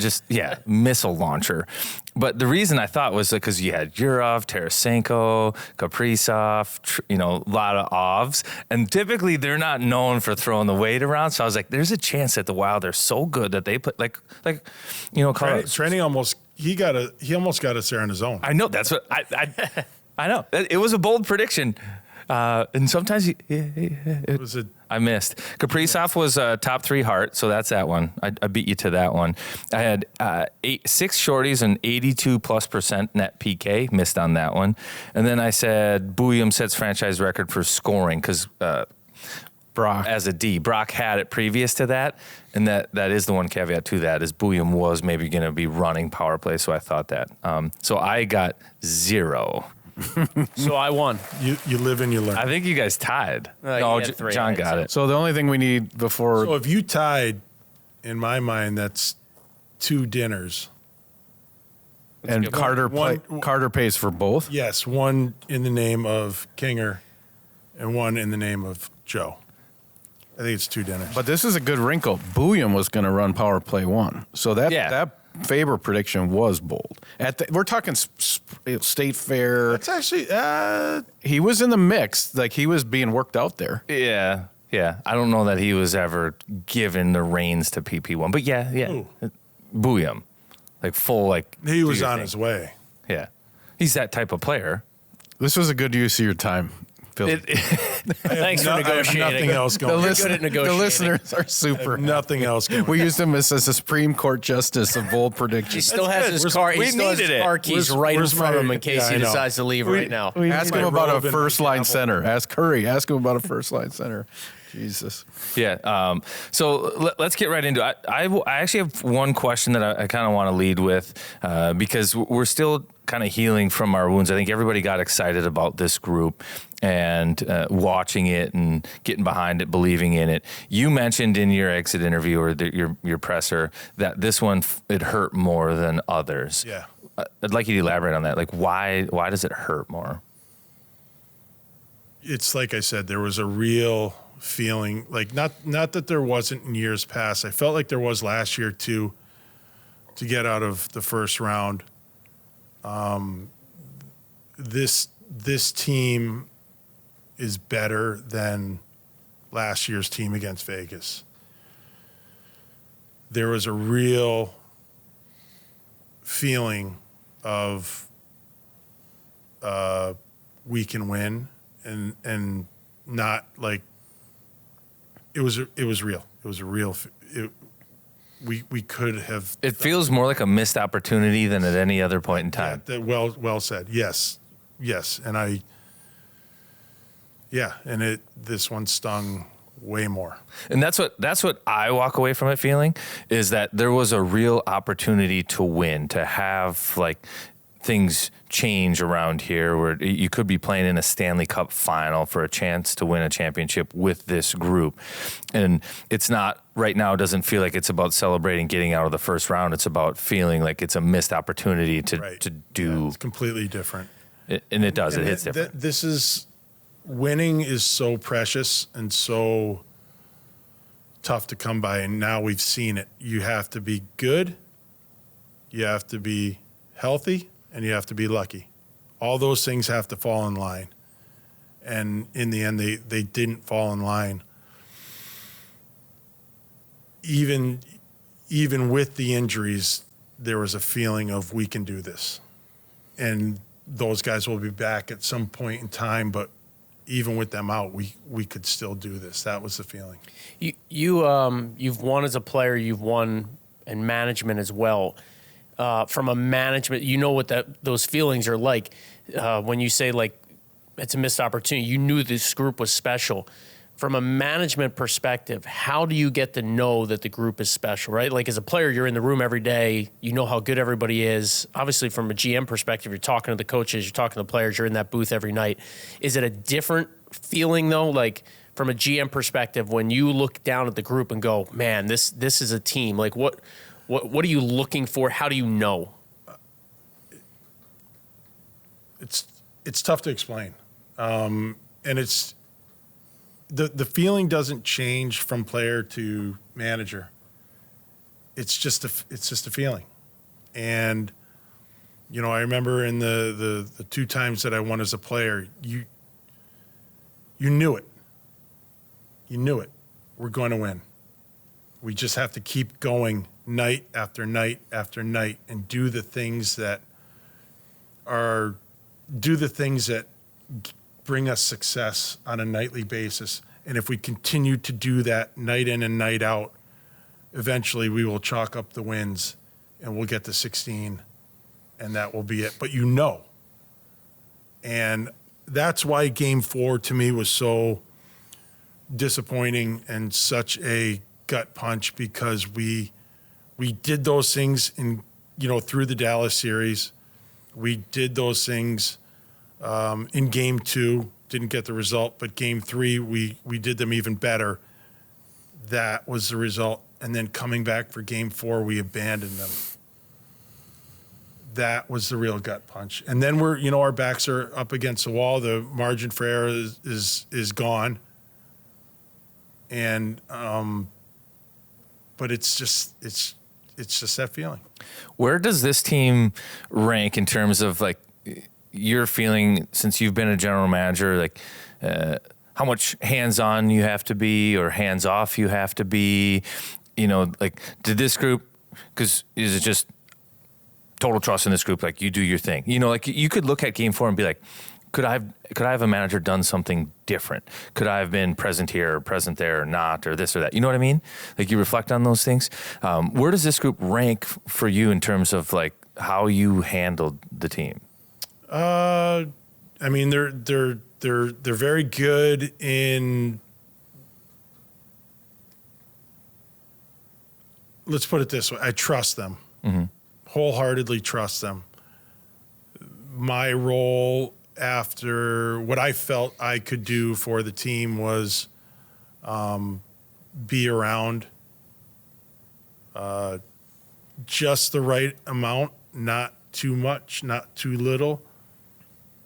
missile launcher. But the reason I thought was because you had Yurov, Tarasenko, Kaprizov, a lot of Ovs. And typically they're not known for throwing the weight around. So I was like, there's a chance that the Wild are so good that they put
Trenny almost got us there on his own.
I know. That's what I know. It was a bold prediction. And sometimes
It was
I missed. Kaprizov was top 3 Hart, so that's that one. I beat you to that one. I had 6 shorties and 82+% net PK. Missed on that one. And then I said Bouillon sets franchise record for scoring because
Brock.
as a D. Brock had it previous to that, and that is the one caveat to that is Bouillon was maybe going to be running power play, so I thought that. So I got 0.
So I won.
you live and you learn.
I think you guys tied.
You
No,
had 3,
John
I had
got
0.
it.
So the only thing we need before...
So if you tied, in my mind, that's 2 dinners.
and
good.
Carter pays for both?
Yes, one in the name of Kinger and one in the name of Joe. I think it's 2 dinners.
But this is a good wrinkle. Bouillon was going to run power play 1. So that Faber prediction was bold. We're talking state fair.
That's actually
He was in the mix. Like, he was being worked out there.
Yeah. I don't know that he was ever given the reins to PP1, but yeah.
Ooh.
Bouillon. Like full, like.
he was
do your
on
thing.
his way.
Yeah. He's that type of player.
This was a good use of your time, Phil.
Thanks for
I have
negotiating.
nothing else
The,
going.
good at negotiating.
the listeners are super.
Nothing else going.
We used him as a Supreme Court justice of bold
He
predictions.
still has
good.
his car. He
we
still has his
needed it.
car keys
Where's-
right in
where's
front of him
my-
in case
yeah,
he
I know.
decides to leave right now.
Ask him
my
about
robe
a
and
first
my
line
gavel.
center. Ask Curry. Ask him about a first line center. Jesus.
Yeah. So let's get right into it. I actually have one question that I kind of want to lead with because we're still kind of healing from our wounds. I think everybody got excited about this group and watching it and getting behind it, believing in it. You mentioned in your exit interview or your presser that this one, it hurt more than others.
Yeah.
I'd like you to elaborate on that. Like, why does it hurt more?
It's like I said, there was a real feeling, like not that there wasn't in years past. I felt like there was last year too, to get out of the first round. This team is better than last year's team against Vegas. There was a real feeling of we can win, and not like it was real. It was a real. We could have.
It feels more like a missed opportunity than at any other point in time.
Yeah, well said. Yes, and this one stung way more.
And that's what I walk away from it feeling, is that there was a real opportunity to win, to have like things change around here where you could be playing in a Stanley Cup final for a chance to win a championship with this group. And it's not right now, doesn't feel like it's about celebrating getting out of the first round. It's about feeling like it's a missed opportunity to do.
Yeah, it's completely different.
And it does.
And
it hits different.
This is winning is so precious and so tough to come by. And now we've seen it. You have to be good. You have to be healthy. And you have to be lucky. All those things have to fall in line. And in the end, they didn't fall in line. Even with the injuries, there was a feeling of we can do this. And those guys will be back at some point in time, but even with them out, we could still do this. That was the feeling.
You've won as a player, you've won in management as well. From a management, you know what those feelings are like. When you say like it's a missed opportunity, you knew this group was special. From a management perspective, how do you get to know that the group is special, right? Like as a player, you're in the room every day. You know how good everybody is. Obviously, from a GM perspective, you're talking to the coaches, you're talking to the players, you're in that booth every night. Is it a different feeling though? Like from a GM perspective, when you look down at the group and go, man, this is a team. Like what are you looking for? How do you know?
It's tough to explain, and it's the feeling doesn't change from player to manager. It's just a feeling, and I remember in the two times that I won as a player, you knew it. You knew it. We're going to win. We just have to keep going night after night after night and do the things that bring us success on a nightly basis. And if we continue to do that night in and night out, eventually we will chalk up the wins and we'll get to 16 and that will be it. But and that's why Game 4 to me was so disappointing and such a gut punch, because we did those things through the Dallas series. We did those things in Game 2, didn't get the result, but Game 3 we did them even better. That was the result. And then coming back for Game 4, we abandoned them. That was the real gut punch. And then our backs are up against the wall. The margin for error is gone. And but it's just that feeling.
Where does this team rank in terms of like your feeling since you've been a general manager? Like how much hands-on you have to be or hands-off you have to be? Like did this group? Because is it just total trust in this group? Like you do your thing. Like you could look at Game 4 and be like, Could I have a manager done something different? Could I have been present here or present there or not or this or that? You know what I mean? Like you reflect on those things. Where does this group rank for you in terms of like how you handled the team?
I mean, they're very good in. Let's put it this way: I trust them, wholeheartedly trust them. my role after what I felt I could do for the team was be around just the right amount, not too much, not too little,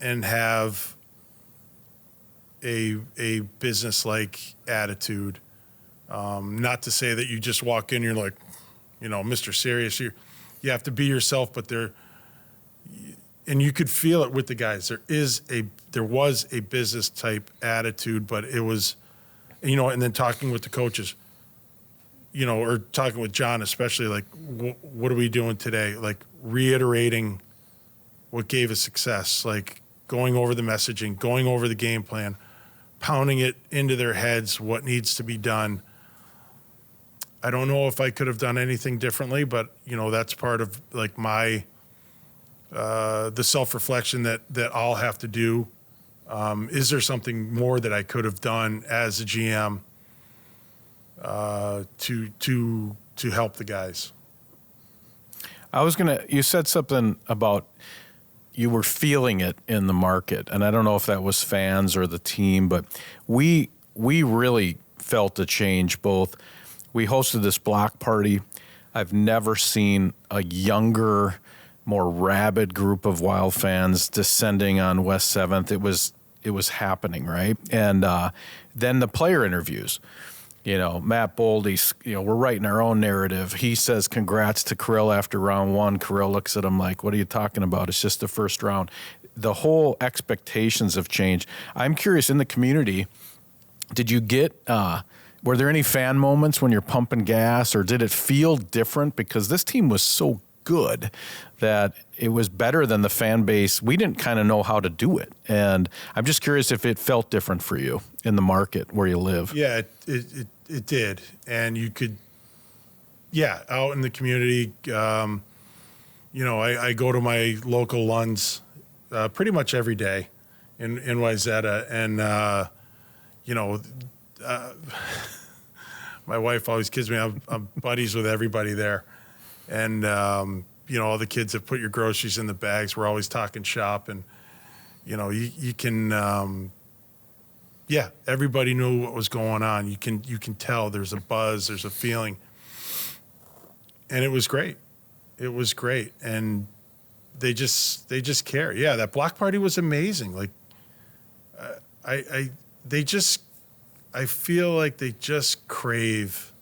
and have a business-like attitude. Not to say that you just walk in, you're like, Mr. Serious. You have to be yourself, but and you could feel it with the guys. There was a business type attitude, but it was, and then talking with the coaches, or talking with John, especially, like, what are we doing today? Like, reiterating what gave us success, like going over the messaging, going over the game plan, pounding it into their heads, what needs to be done. I don't know if I could have done anything differently, but, that's part of, like, my the self-reflection that I'll have to do. Is there something more that I could have done as a GM to help the guys?
You said something about you were feeling it in the market, and I don't know if that was fans or the team, but we really felt a change. Both, we hosted this block party. I've never seen a younger, more rabid group of Wild fans descending on West 7th. It was happening, right? And then the player interviews. Matt Boldy, we're writing our own narrative. He says congrats to Kirill after round one. Kirill looks at him like, what are you talking about? It's just the first round. The whole expectations have changed. I'm curious, in the community, did you get were there any fan moments when you're pumping gas, or did it feel different? Because this team was so good that it was better than the fan base. We didn't kind of know how to do it. And I'm just curious if it felt different for you in the market where you live.
Yeah, it did. And you could, out in the community, I go to my local Lunds pretty much every day in Wayzata. And, my wife always kids me. I'm buddies with everybody there. And, all the kids that put your groceries in the bags, we're always talking shop. And, you can, everybody knew what was going on. You can tell there's a buzz, there's a feeling. And it was great. It was great. And they just care. Yeah, that block party was amazing. Like, I feel like they just crave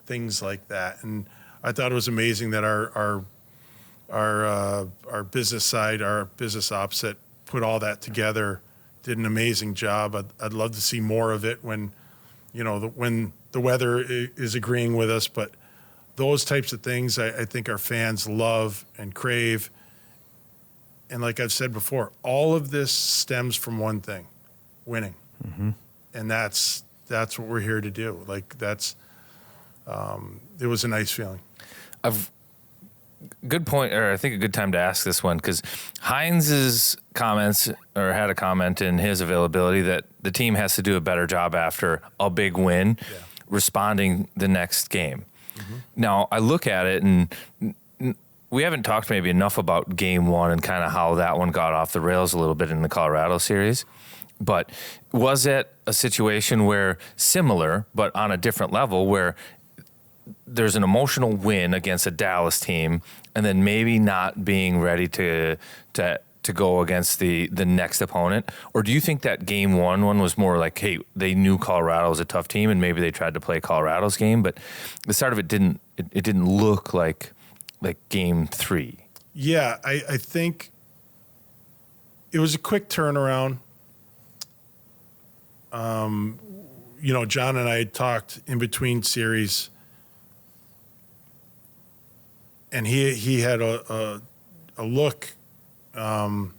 things like that. And I thought it was amazing that our business side, our business ops that put all that together, did an amazing job. I'd love to see more of it when the weather is agreeing with us. But those types of things, I think our fans love and crave. And like I've said before, all of this stems from one thing: winning. Mm-hmm. And that's what we're here to do. Like, it was a nice feeling.
Good point, or I think a good time to ask this one, because Heinz's comments, or had a comment in his availability, that the team has to do a better job after a big win, responding the next game. Mm-hmm. Now, I look at it, and we haven't talked maybe enough about game one and kind of how that one got off the rails a little bit in the Colorado series. But was it a situation where similar, but on a different level, where there's an emotional win against a Dallas team, and then maybe not being ready to go against the next opponent? Or do you think that game one was more like, hey, they knew Colorado was a tough team and maybe they tried to play Colorado's game, but the start of it didn't look like game three?
Yeah, I think it was a quick turnaround. John and I had talked in between series, and he had a look, and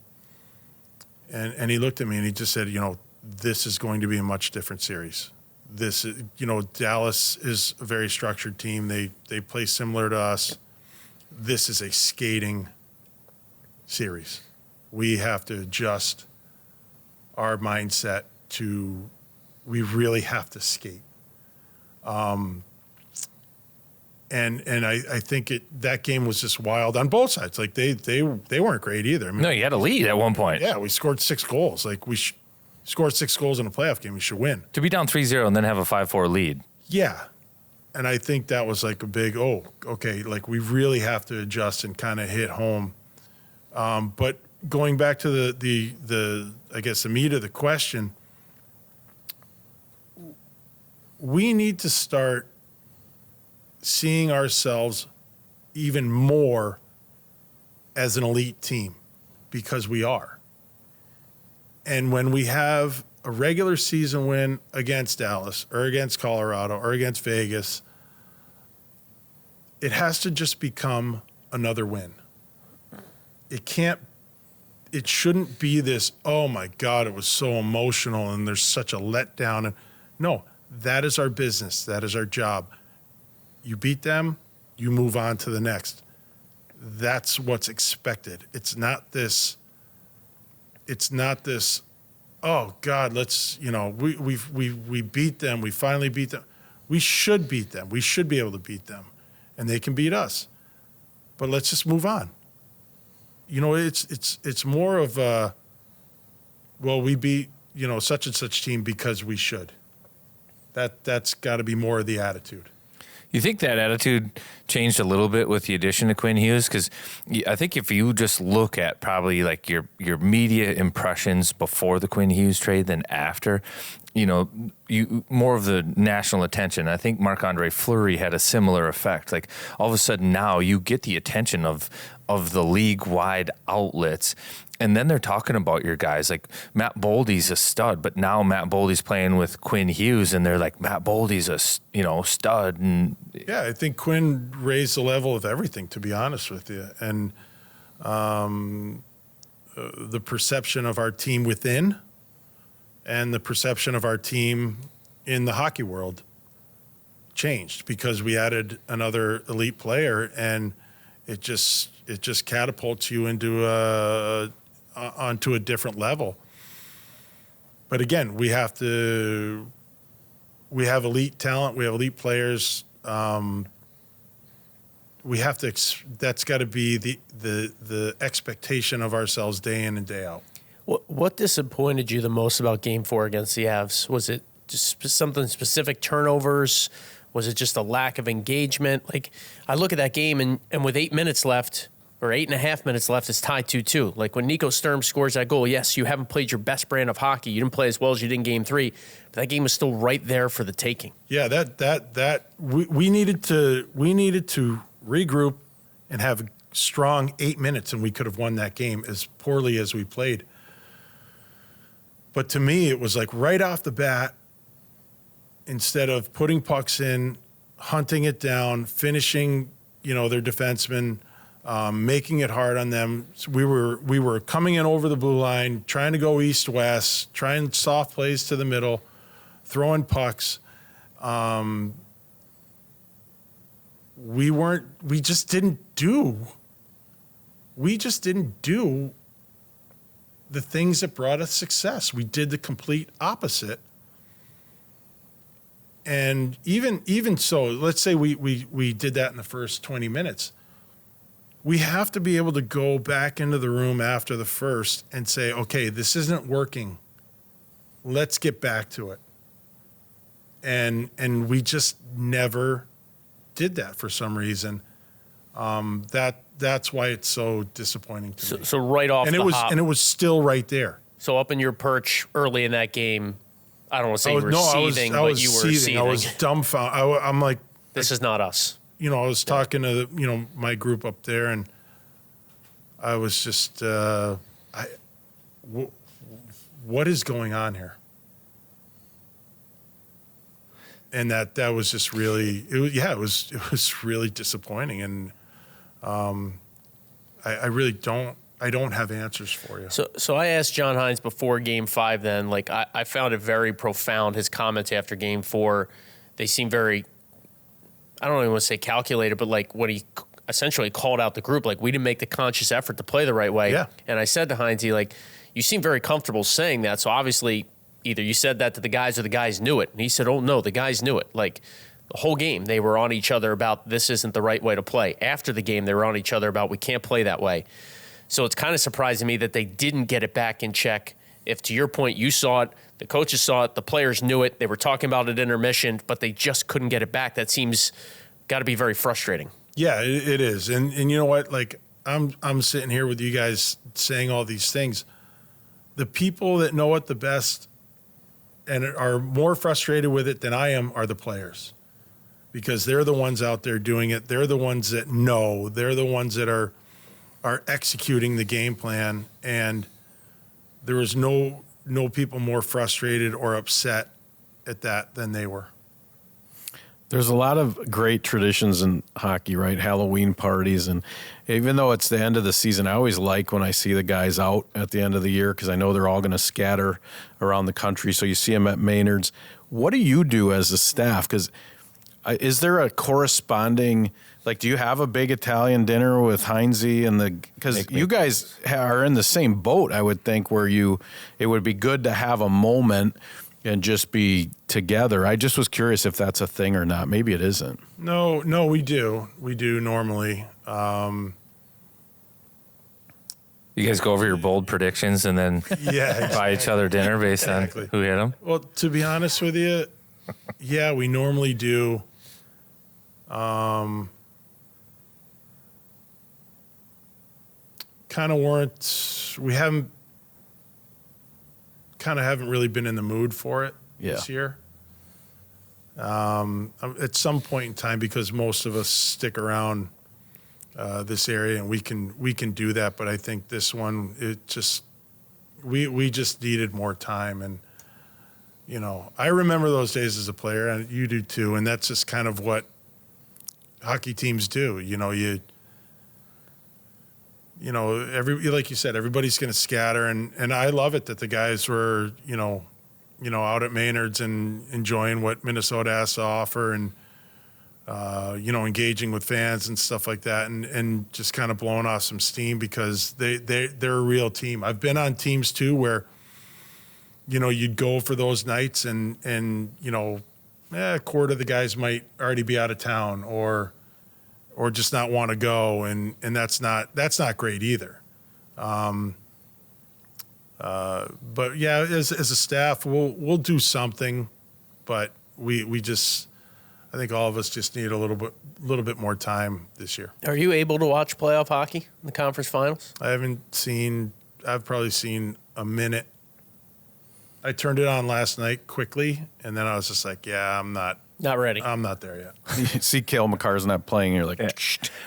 he looked at me and he just said, this is going to be a much different series. This, Dallas is a very structured team. They play similar to us. This is a skating series. We have to adjust our mindset we really have to skate. And I think that game was just wild on both sides. Like they weren't great either. I mean,
No, you had a lead at one point.
yeah, we scored 6 goals. Like scored 6 goals in a playoff game. We should win.
To be down 3-0 and then have a 5-4 lead.
Yeah. And I think that was like a big, okay, like we really have to adjust and kind of hit home. But going back to the I guess the meat of the question, we need to start seeing ourselves even more as an elite team, because we are. And when we have a regular season win against Dallas or against Colorado or against Vegas, it has to just become another win. It shouldn't be this, oh my God, it was so emotional and there's such a letdown. And no, that is our business. That is our job. You beat them, you move on to the next. That's what's expected. It's not this, oh God, we beat them. We finally beat them. We should beat them. We should be able to beat them, and they can beat us. But let's just move on. It's more of we beat, such and such team because we should. That's got to be more of the attitude.
You think that attitude changed a little bit with the addition of Quinn Hughes? Because I think if you just look at probably like your media impressions before the Quinn Hughes trade than after, you more of the national attention. I think Marc-Andre Fleury had a similar effect. Like all of a sudden now you get the attention of the league-wide outlets. And then they're talking about your guys. Like Matt Boldy's a stud, but now Matt Boldy's playing with Quinn Hughes, and they're like, Matt Boldy's a stud. And
yeah, I think Quinn raised the level of everything, to be honest with you. And the perception of our team within and the perception of our team in the hockey world changed because we added another elite player, and it just catapults you into onto a different level. But again, we have elite talent, we have elite players. We have to. That's got to be the expectation of ourselves day in and day out.
What disappointed you the most about Game 4 against the Avs? Was it just something specific, turnovers? Was it just a lack of engagement? Like, I look at that game, and with 8 minutes left, or 8.5 minutes left, it's tied 2-2. Like, when Nico Sturm scores that goal, yes, you haven't played your best brand of hockey. You didn't play as well as you did in Game 3, but that game was still right there for the taking.
Yeah, we needed to regroup and have a strong 8 minutes, and we could have won that game as poorly as we played. But to me, it was like right off the bat, instead of putting pucks in, hunting it down, finishing, their defensemen, making it hard on them. So we were coming in over the blue line, trying to go east-west, trying soft plays to the middle, throwing pucks. We just didn't do the things that brought us success. We did the complete opposite. And even so, let's say we did that in the first 20 minutes. We have to be able to go back into the room after the first and say, okay, this isn't working. Let's get back to it. And we just never did that for some reason. That's why it's so disappointing to me.
So right off
and it was still right there.
So up in your perch early in that game, I don't want to say you were seething, but you were seething.
I was dumbfounded. I'm like,
this is not us.
I was talking to my group up there, and I was just, what is going on here? And that was just really, it was really disappointing, and I really don't have answers for you.
So I asked John Hines before Game 5. Then, like, I found it very profound. His comments after Game 4, they seem very, I don't even want to say calculated, but like when he essentially called out the group, like, we didn't make the conscious effort to play the right way.
Yeah.
And I said to Hines, like, you seem very comfortable saying that. So obviously, either you said that to the guys or the guys knew it. And he said, oh no, the guys knew it. Like, The whole game, they were on each other about this isn't the right way to play. After the game, they were on each other about we can't play that way. So it's kind of surprising me that they didn't get it back in check. If, to your point, you saw it, the coaches saw it, the players knew it, they were talking about it intermission, but they just couldn't get it back. That seems got to be very frustrating.
Yeah, it is. And you know what? Like, I'm sitting here with you guys saying all these things. The people that know it the best and are more frustrated with it than I am are the players, because they're the ones out there doing it. They're the ones that know. They're the ones that are executing the game plan. And there was no people more frustrated or upset at that than they were.
There's a lot of great traditions in hockey, right? Halloween parties. And even though it's the end of the season, I always like when I see the guys out at the end of the year, because I know they're all going to scatter around the country. So you see them at Maynard's. What do you do as a staff? Because is there a corresponding, like, do you have a big Italian dinner with Heinze and because you guys are in the same boat, I would think, where it would be good to have a moment and just be together. I just was curious if that's a thing or not. Maybe it isn't.
No, we do. We do normally.
You guys go over your bold predictions and then
Yeah,
buy each other dinner based on who hit them?
Well, to be honest with you, yeah, we normally do. Kind of haven't really been in the mood for it this year. At some point in time, because most of us stick around this area, and we can do that. But I think this one, we just needed more time. And I remember those days as a player, and you do too. And that's just kind of what hockey teams do. Like you said, everybody's going to scatter, and I love it that the guys were, out at Maynard's and enjoying what Minnesota has to offer, and engaging with fans and stuff like that, and just kind of blowing off some steam, because they're a real team. I've been on teams too where, you'd go for those nights, and a quarter of the guys might already be out of town or just not want to go, and that's not great either. But yeah, as a staff, we'll do something, but we just, I think all of us just need a little bit more time this year.
Are you able to watch playoff hockey in the conference finals?
I've probably seen a minute. I turned it on last night quickly, and then I was just like, yeah, I'm not
ready.
I'm not there yet.
You see Cale Makar's not playing, you're like,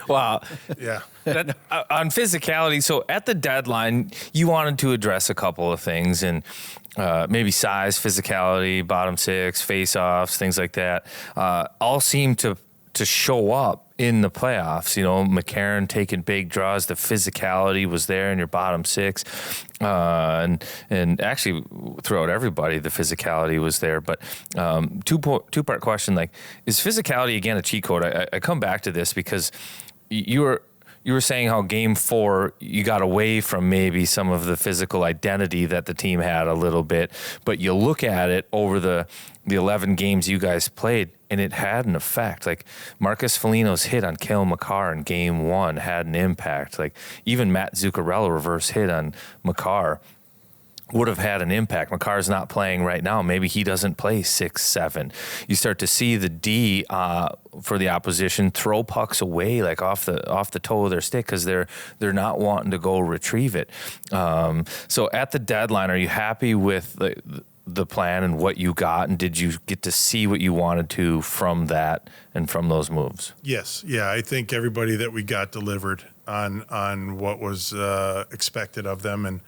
Wow.
Yeah.
On physicality, so at the deadline, you wanted to address a couple of things, and maybe size, physicality, bottom six, face-offs, things like that, all seem to show up in the playoffs. McCarron taking big draws, the physicality was there in your bottom six, and actually throughout everybody, the physicality was there. But two-part question, like, is physicality again a cheat code? I come back to this because you were saying how game 4, you got away from maybe some of the physical identity that the team had a little bit, but you look at it over the 11 games you guys played, and it had an effect. Like, Marcus Foligno's hit on Cale Makar in game 1 had an impact. Like, even Matt Zuccarello reverse hit on Makar would have had an impact. Makar's not playing right now. Maybe he doesn't play 6-7. You start to see the D for the opposition throw pucks away, like off the toe of their stick, because they're not wanting to go retrieve it. So at the deadline, are you happy with the plan and what you got, and did you get to see what you wanted to from that and from those moves?
Yes. Yeah. I think everybody that we got delivered on what was expected of them. And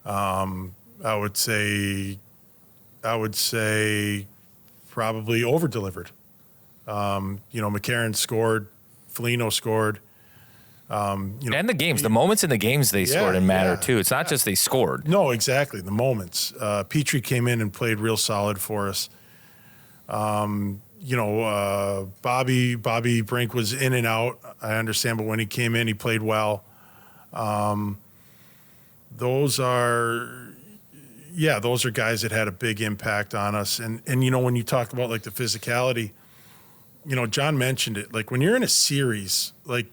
I would say probably over-delivered. McCarron scored, Foligno scored.
And the games, the moments in the games they scored and matter too. It's not just they scored.
No, exactly. The moments. Petrie came in and played real solid for us. Bobby Brink was in and out, I understand, but when he came in, he played well. Those are guys that had a big impact on us. And when you talk about like the physicality, John mentioned it. Like when you're in a series, like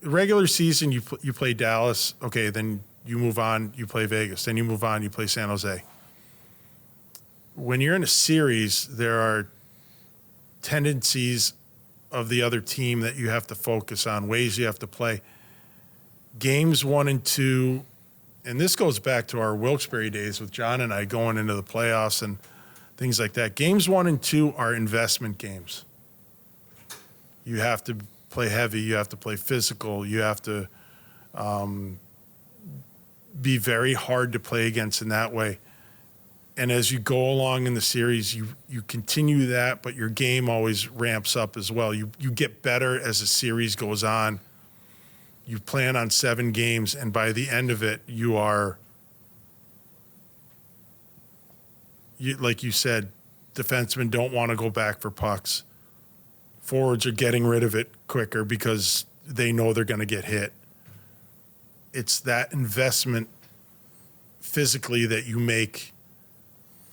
regular season, you play Dallas. Okay, then you move on, you play Vegas. Then you move on, you play San Jose. When you're in a series, there are tendencies of the other team that you have to focus on, ways you have to play. Games 1 and 2, and this goes back to our Wilkes-Barre days with John and I going into the playoffs and things like that. Games 1 and 2 are investment games. You have to play heavy. You have to play physical. You have to be very hard to play against in that way. And as you go along in the series, you continue that, but your game always ramps up as well. You get better as the series goes on. You plan on 7 games, and by the end of it, like you said, defensemen don't want to go back for pucks. Forwards are getting rid of it quicker because they know they're going to get hit. It's that investment physically that you make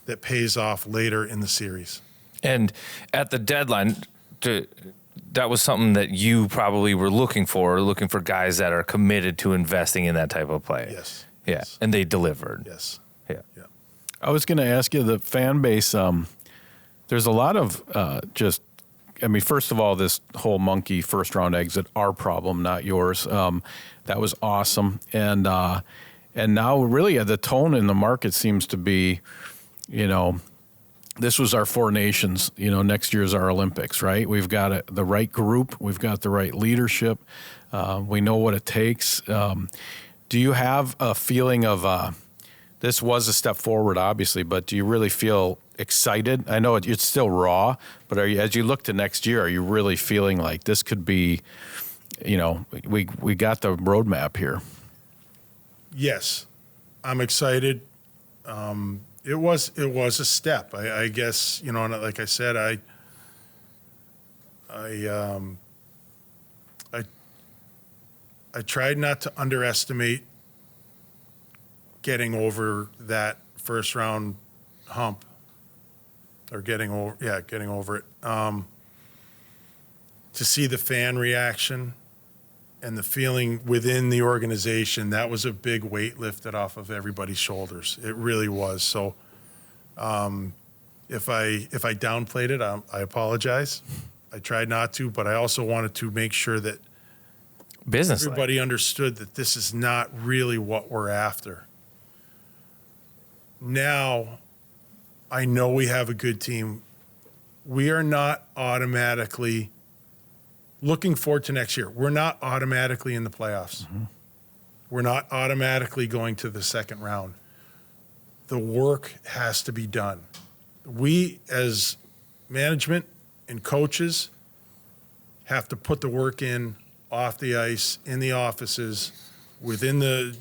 that pays off later in the series.
And at the deadline, that was something that you probably were looking for guys that are committed to investing in that type of play.
Yes.
Yeah.
Yes.
And they delivered.
Yes.
Yeah.
Yeah.
I was going to ask you, the fan base, there's a lot of first of all, this whole Monkey first round exit, our problem, not yours. That was awesome. And now really the tone in the market seems to be, this was our 4 nations, next year's our Olympics, right? We've got the right group. We've got the right leadership. We know what it takes. Do you have a feeling of, this was a step forward, obviously, but do you really feel excited? I know it's still raw, but as you look to next year, are you really feeling like this could be, we got the roadmap here?
Yes, I'm excited. It was a step. I guess, and like I said, I tried not to underestimate getting over that first round hump, or getting over it. To see the fan reaction and the feeling within the organization, that was a big weight lifted off of everybody's shoulders. It really was. So if I downplayed it, I apologize. I tried not to, but I also wanted to make sure that everybody understood that this is not really what we're after. Now, I know we have a good team. We are not automatically looking forward to next year. We're not automatically in the playoffs. Mm-hmm. We're not automatically going to the second round. The work has to be done. We, as management and coaches, have to put the work in off the ice, in the offices, within the,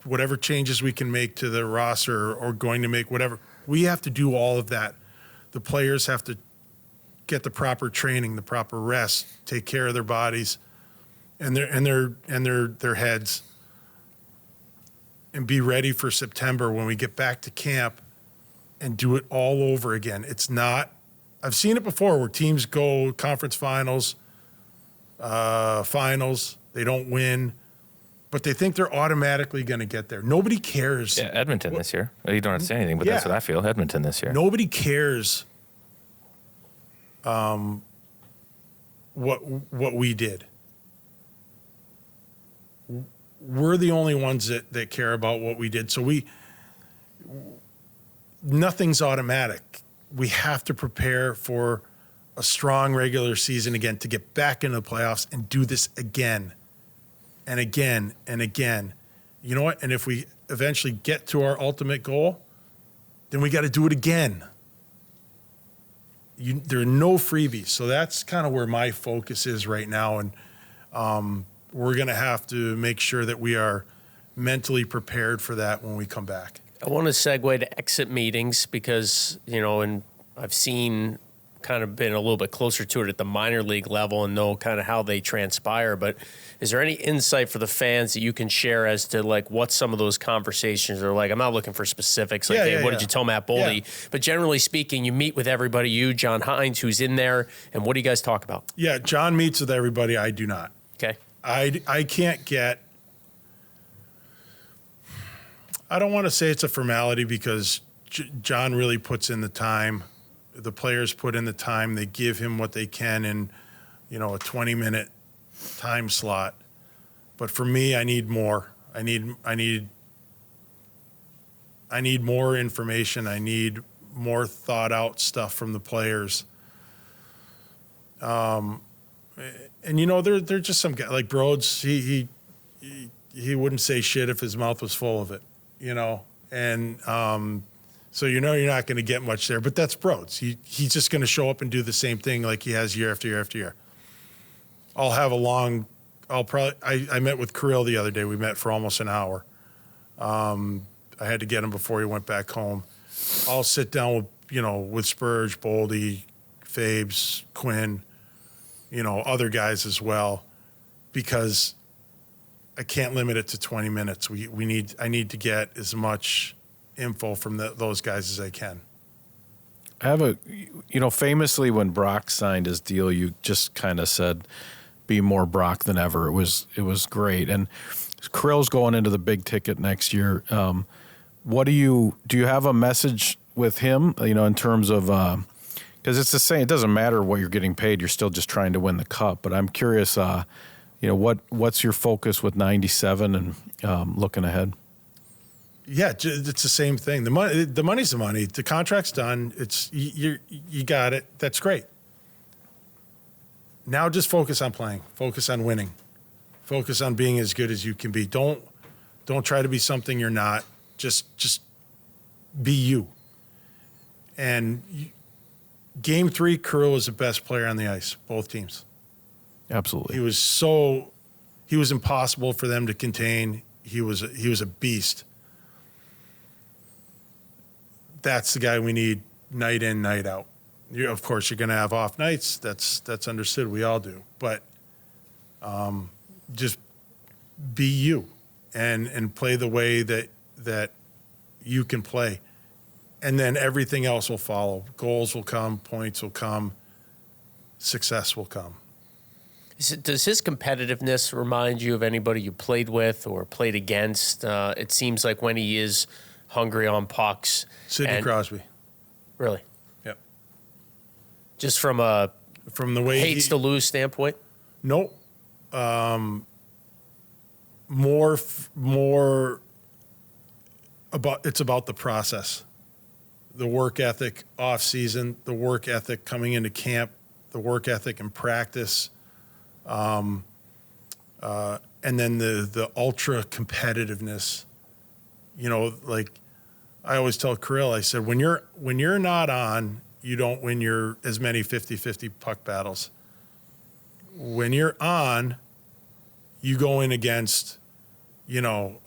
whatever changes we can make to the roster or going to make whatever. We have to do all of that. The players have to get the proper training, the proper rest, take care of their bodies and their heads, and be ready for September when we get back to camp and do it all over again. It's not, I've seen it before where teams go conference finals, they don't win, but they think they're automatically going to get there. Nobody cares.
Yeah, Edmonton this year. Well, you don't have to say anything, but that's what I feel. Edmonton this year.
Nobody cares what we did. We're the only ones that care about what we did. So nothing's automatic. We have to prepare for a strong regular season again to get back into the playoffs and do this again and again and again. You know what? And if we eventually get to our ultimate goal, then we got to do it again. There are no freebies. So that's kind of where my focus is right now. And we're going to have to make sure that we are mentally prepared for that when we come back.
I want to segue to exit meetings because, and I've seen kind of been a little bit closer to it at the minor league level and know kind of how they transpire. But is there any insight for the fans that you can share as to like what some of those conversations are like? I'm not looking for specifics, like, hey, what did you tell Matt Boldy?
Yeah.
But generally speaking, you meet with everybody, you, John Hines, who's in there, and what do you guys talk about?
Yeah, John meets with everybody. I do not.
Okay.
I can't get. I don't want to say it's a formality because John really puts in the time. The players put in the time. They give him what they can in, a 20-minute time slot. But for me, I need more. I need more information. I need more thought out stuff from the players. And they're just some guy like Broads. He wouldn't say shit if his mouth was full of it, and so you're not going to get much there. But that's Broads. He's just going to show up and do the same thing like he has year after year after year. I met with Kirill the other day. We met for almost an hour. I had to get him before he went back home. I'll sit down with Spurge, Boldy, Fabes, Quinn, other guys as well, because I can't limit it to 20 minutes. I need to get as much info from those guys as I can.
I have famously when Brock signed his deal, you just kind of said, be more Brock than ever. It was great. And Krill's going into the big ticket next year. Do you have a message with him, in terms of, because it's the same, it doesn't matter what you're getting paid. You're still just trying to win the cup. But I'm curious, what's your focus with 97 and looking ahead?
Yeah, it's the same thing. The money's the money. The contract's done. You got it. That's great. Now just focus on playing. Focus on winning. Focus on being as good as you can be. Don't try to be something you're not. Just be you. And Game 3, Kirill was the best player on the ice, both teams.
Absolutely.
He was impossible for them to contain. He was a beast. That's the guy we need night in, night out. Of course, you're going to have off nights. That's understood. We all do. But just be you and play the way that you can play. And then everything else will follow. Goals will come. Points will come. Success will come.
Does his competitiveness remind you of anybody you played with or played against? It seems like when he is hungry on pucks.
Sidney Crosby.
Really?
Yep.
Just from
the way
hates to lose standpoint?
Nope. More about the process, the work ethic off season, the work ethic coming into camp, the work ethic in practice, and then the ultra competitiveness. Like I always tell Kirill, I said, when you're not on, you don't win as many 50-50 puck battles. When you're on, you go in against, Bischel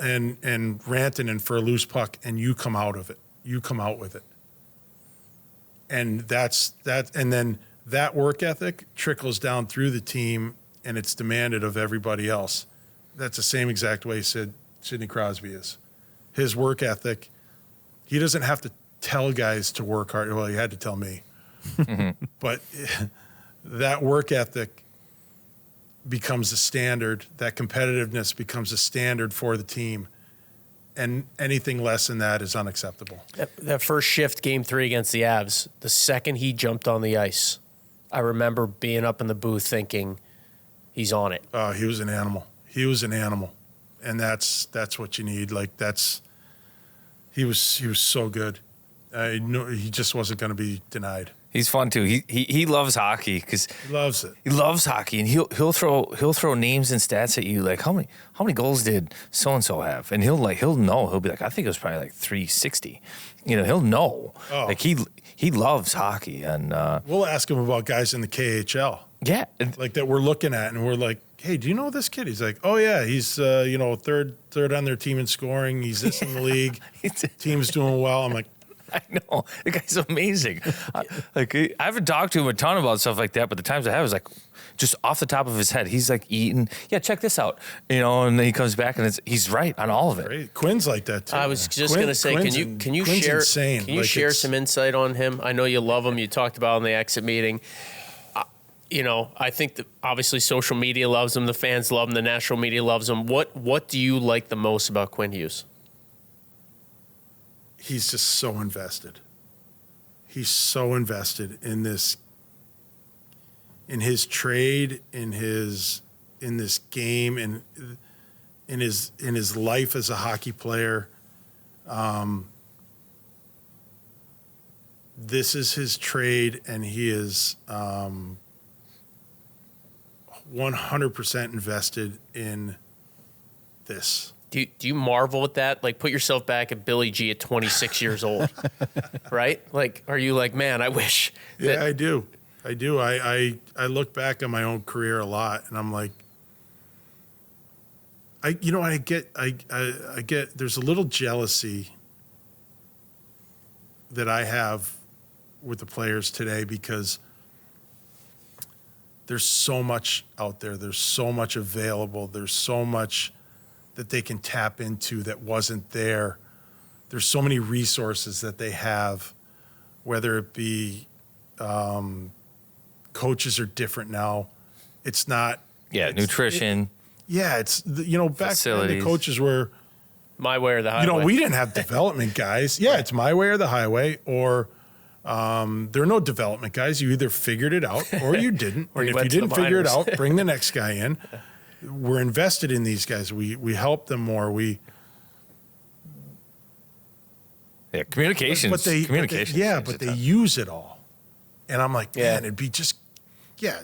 and Rantanen for a loose puck, and you come out of it. You come out with it. And that's that. And then that work ethic trickles down through the team, and it's demanded of everybody else. That's the same exact way Sidney Crosby is. His work ethic, he doesn't have to tell guys to work hard. Well, he had to tell me. But that work ethic becomes a standard. That competitiveness becomes a standard for the team. And anything less than that is unacceptable.
That first shift, Game 3 against the Avs, the second he jumped on the ice, I remember being up in the booth thinking, he's on it.
Oh, he was an animal. He was an animal. And that's what you need. Like he was so good. I know he just wasn't going to be denied.
He's fun too. He loves hockey because
he loves it.
He loves hockey, and he'll throw names and stats at you like how many goals did so and so have, and he'll know. He'll be like, I think it was probably like 360. He'll know.
Oh.
Like he loves hockey, and
we'll ask him about guys in the KHL.
Yeah,
like that we're looking at, and we're like, hey, do you know this kid? He's like, oh yeah, he's third on their team in scoring. He's this in the league. Team's doing well. I'm like,
I know. The guy's amazing. I haven't talked to him a ton about stuff like that, but the times I have is like just off the top of his head. He's like eating. Yeah, check this out. And then he comes back and he's right on all of it.
Great. Quinn's like that too.
I was just going to say, can you
Quinn's
share
insane.
Can you
Like,
share
it's-
some insight on him? I know you love him. You talked about in the exit meeting. I think that obviously social media loves him. The fans love him. The national media loves him. What do you like the most about Quinn Hughes?
He's just so invested. He's so invested in this, in his trade, in this game, in his life as a hockey player. This is his trade, and he is 100% invested in this.
Do you marvel at that? Like, put yourself back at Billy G at 26 years old, right? Like, are you like, man, I wish.
Yeah, I do. I look back on my own career a lot, and I'm like, I get there's a little jealousy that I have with the players today because there's so much out there. There's so much available. There's so much that they can tap into that wasn't there. There's so many resources that they have, whether it be coaches are different now. It's not.
Yeah, nutrition.
It's back then
Facilities.
the coaches were.
My way or the highway?
We didn't have development guys. Yeah, it's my way or the highway, or there are no development guys. You either figured it out or you didn't.
Or
And
you
if
went
you
to the
didn't figure it
minors.
out, bring the next guy in. We're invested in these guys. We help them more.
Communications.
But they use it all. And I'm like,
Yeah.
man, it'd be just, yeah.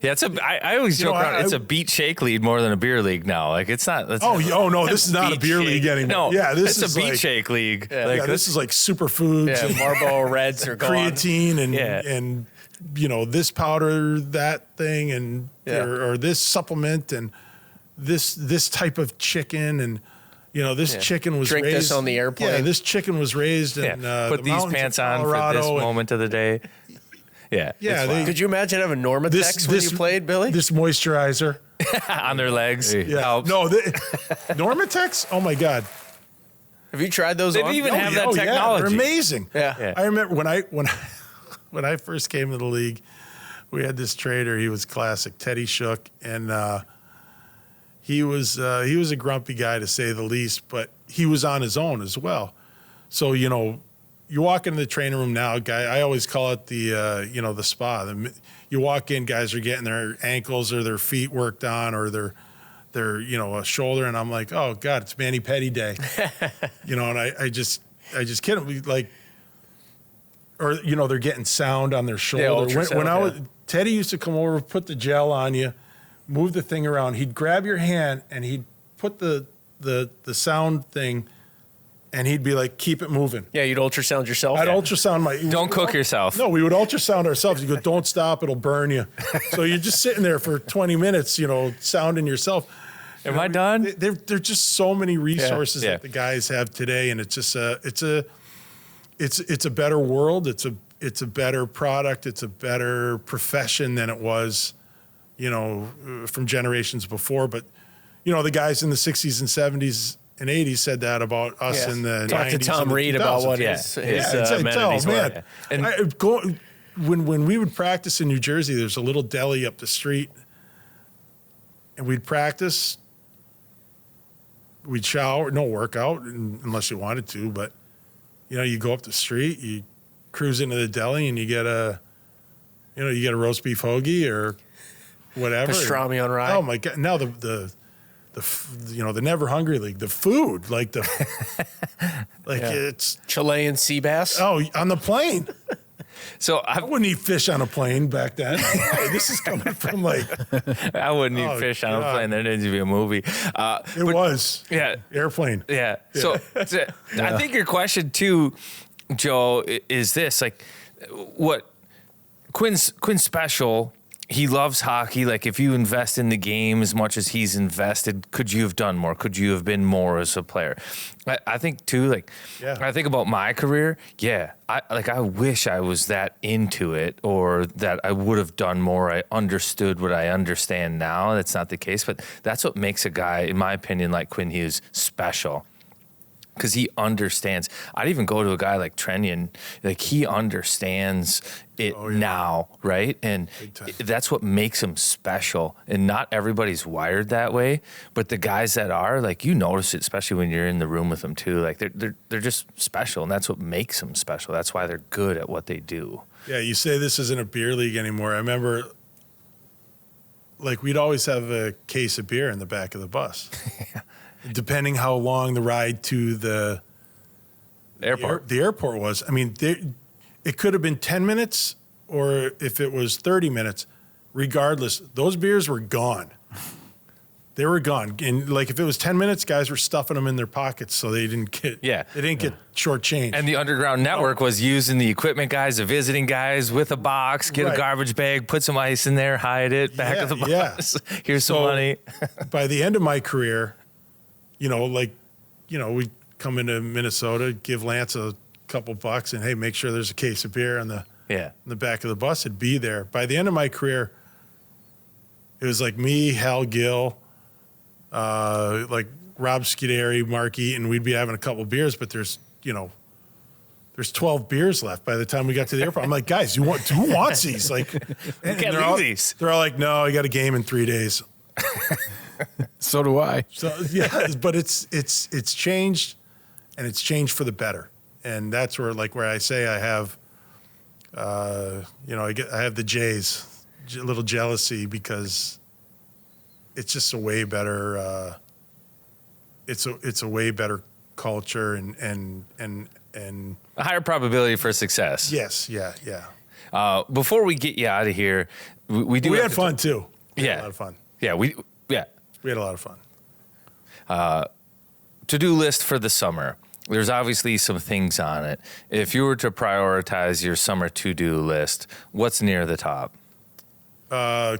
Yeah, I always joke around. It's a beat shake league more than a beer league now. Like it's not.
No, this is not a
beat
beer
shake.
league anymore.
No,
Yeah, this
it's
is
a beat
like,
shake league.
Yeah.
Like,
Yeah, this is like superfoods
Yeah,
and
Marlboro Reds are gone.
creatine and
Yeah.
and this powder, that thing, and
Yeah.
or this supplement and this type of chicken, and this chicken was
Drink
raised
this on the airplane.
Yeah, this chicken was raised
yeah.
in
Put
the
these
mountains of
pants on for
Colorado,
this
and
moment of the day. Yeah.
Yeah,
it's
they-
Could you imagine having Normatex when you played, Billy?
This moisturizer.
wild. On their legs.
Yeah,
Helps.
no, Normatex. Oh my God.
Have you tried those
They
on?
didn't even have that
Oh, yeah,
technology.
they're amazing.
Yeah.
I remember when I first came to the league, we had this trader. He was classic, Teddy Shook, and he was a grumpy guy to say the least, but he was on his own as well. So you walk into the training room now, guy. I always call it the spa. You walk in, guys are getting their ankles or their feet worked on, or their a shoulder, and I'm like, oh God, it's Manny Petty day, and I just kid him, like, or they're getting sound on their shoulder.
ultrasound,
When I was
yeah.
Teddy used to come over, put the gel on you, move the thing around. He'd grab your hand and he'd put the sound thing, and he'd be like, keep it moving.
Yeah, you'd ultrasound yourself.
I'd ultrasound my.
Don't cook yourself.
No, we would ultrasound ourselves. You go, don't stop, it'll burn you. So you're just sitting there for 20 minutes, sounding yourself.
Am I done?
There're just so many resources
Yeah.
that the guys have today, and it's just it's a better world. It's a better product. It's a better profession than it was, from generations before. But the guys in the 60s and 70s and 80s said that about us in the 90s.
Talk to Tom
and the
Reed about
2000s.
what
Yeah.
his
It's
amenities were.
man.
And-
When we would practice in New Jersey, there's a little deli up the street, and we'd practice. We'd shower, no workout unless you wanted to, but you go up the street, you cruise into the deli, and you get a roast beef hoagie or whatever.
Pastrami on rye.
Oh my God! Now the Never Hungry League, the food, it's
Chilean sea bass.
on the plane.
So
I wouldn't eat fish on a plane back then. This is coming from
I wouldn't eat
Oh,
fish on a
God.
plane. There needs to be a movie.
it was.
Yeah.
Airplane.
Yeah. So I think your question too, Joe, is this like what Quinn's special he loves hockey. Like, if you invest in the game as much as he's invested, could you have done more? Could you have been more as a player? I think too, like, I think about my career. Yeah. I wish I was that into it, or that I would have done more. I understood what I understand now. That's not the case, but that's what makes a guy, in my opinion, like Quinn Hughes, special. Because he understands. I'd even go to a guy like Trenyon, like, he understands it now, right? And that's what makes him special. And not everybody's wired that way, but the guys that are, like, you notice it, especially when you're in the room with them too. Like, they're just special, and that's what makes them special. That's why they're good at what they do.
Yeah, you say this isn't a beer league anymore. I remember, like, we'd always have a case of beer in the back of the bus. Depending how long the ride to the
Airport.
the airport was. I mean, it could have been 10 minutes, or if it was 30 minutes, regardless, those beers were gone. They were gone. And like, if it was 10 minutes, guys were stuffing them in their pockets so they didn't get get shortchanged.
And the Underground Network was using the equipment guys, the visiting guys, with a box, get a garbage bag, put some ice in there, hide it back of the bus. Here's some money.
By the end of my career, we'd come into Minnesota, give Lance a couple bucks, and hey, make sure there's a case of beer in the back of the bus. It'd be there. By the end of my career, it was like me, Hal Gill, like Rob Scuderi, Mark Eaton. We'd be having a couple beers, but there's 12 beers left by the time we got to the airport. I'm like, guys, who wants these? Like,
can't leave these.
They're all like, no, I got a game in 3 days.
So do I.
So yeah, but it's changed, and it's changed for the better. And that's where I say I have, I have the Jays, a little jealousy, because it's just a way better. It's a way better culture and
a higher probability for success.
Yes, yeah.
Before we get you out of here, we
had fun too. We had a lot of fun.
Yeah, we
had a lot of fun.
To-do list for the summer. There's obviously some things on it. If you were to prioritize your summer to-do list, what's near the top?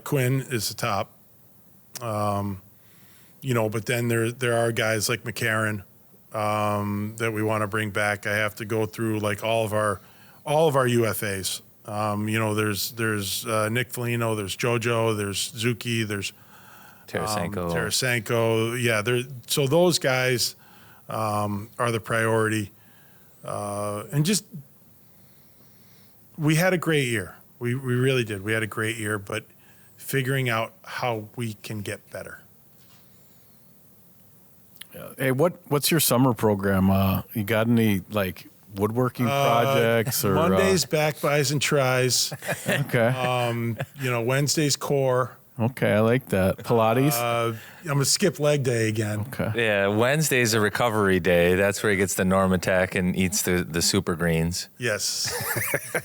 Quinn is the top. But then there are guys like McCarron that we want to bring back. I have to go through like all of our UFAs. There's Nick Foligno, there's JoJo, there's Zuki, there's Tarasenko. Yeah, so those guys are the priority. And just, we had a great year. We really did. We had a great year, but figuring out how we can get better.
Hey, what's your summer program? You got any like woodworking projects or
Mondays back buys and tries?
Okay.
Wednesdays core.
Okay, I like that. Pilates.
I'm gonna skip leg day again.
Okay.
Yeah, Wednesday's a recovery day. That's where he gets the Normatec and eats the super greens.
Yes.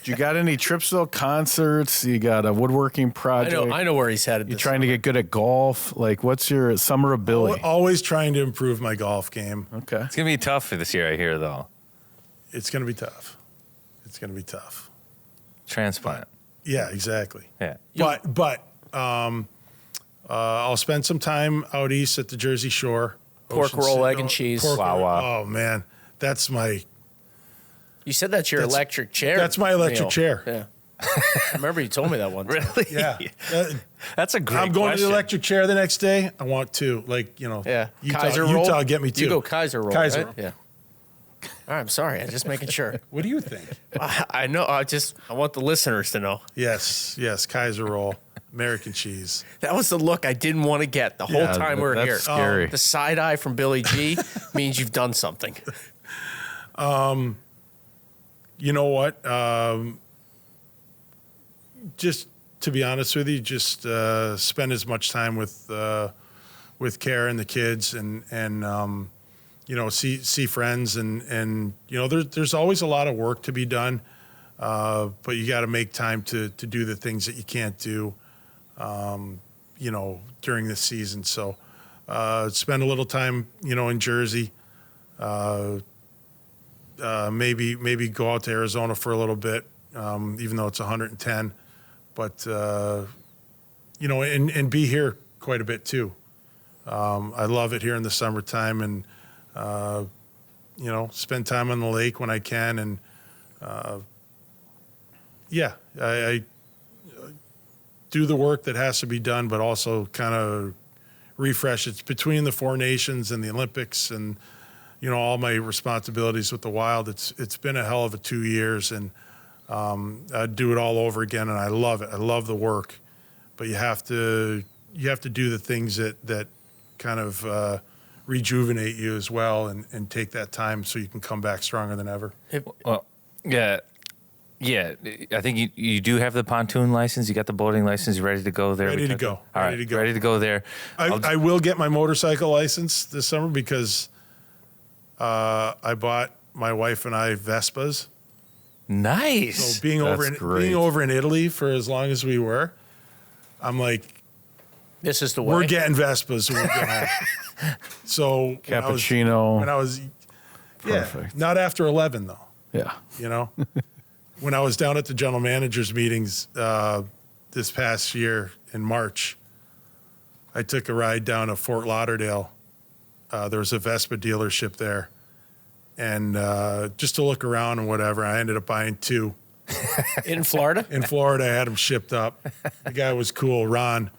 You got any trips though? Concerts? You got a woodworking project?
I know where he's headed.
You trying to get good at golf? Like, what's your summer ability?
Always trying to improve my golf game.
Okay.
It's gonna be tough for this year, I hear, though.
It's gonna be tough. It's gonna be tough.
Transplant.
Yeah, exactly.
Yeah.
But I'll spend some time out east at the Jersey Shore.
Pork roll, egg and cheese.
Wow.
Oh man, that's my.
You said that's your electric chair.
That's my electric
meal.
chair.
Yeah. I remember you told me that one time.
Really?
Yeah.
That's a great
I'm going to
question.
the electric chair the next day. I want two.
Yeah.
Utah,
roll.
Utah, get me two.
You go Kaiser roll.
Kaiser
right?
roll.
Yeah. All right, I'm sorry. I'm just making sure.
What do you think?
I know. I want the listeners to know.
Yes, Kaiser roll, American cheese.
That was the look I didn't want to get the whole time we were
that's
here.
scary.
The side eye from Billy G means you've done something.
You know what? Just to be honest with you, just spend as much time with Kara and the kids, and see friends, and there's always a lot of work to be done, but you got to make time to do the things that you can't do, during the season. So spend a little time, in Jersey. Maybe go out to Arizona for a little bit, even though it's 110. But and be here quite a bit too. I love it here in the summertime, and spend time on the lake when I can, and I do the work that has to be done, but also kind of refresh. It's between the Four Nations and the Olympics, and all my responsibilities with the Wild. It's been a hell of a 2 years, and I'd do it all over again, and I love it. I love the work, but you have to do the things that kind of rejuvenate you as well, and take that time so you can come back stronger than ever.
Well, yeah. I think you do have the pontoon license. You got the boating license. You're ready to go there.
Ready to go.
All right, ready to go there.
I will get my motorcycle license this summer because I bought my wife and I Vespas.
Nice.
So being over in Italy for as long as we were, I'm like,
this is the way.
We're getting Vespas when we get home. So
cappuccino.
When I was
perfect.
Not after 11 though.
Yeah.
When I was down at the general managers meetings this past year in March, I took a ride down to Fort Lauderdale. There was a Vespa dealership there, and just to look around and whatever, I ended up buying 2.
In Florida?
In Florida, I had them shipped up. The guy was cool, Ron.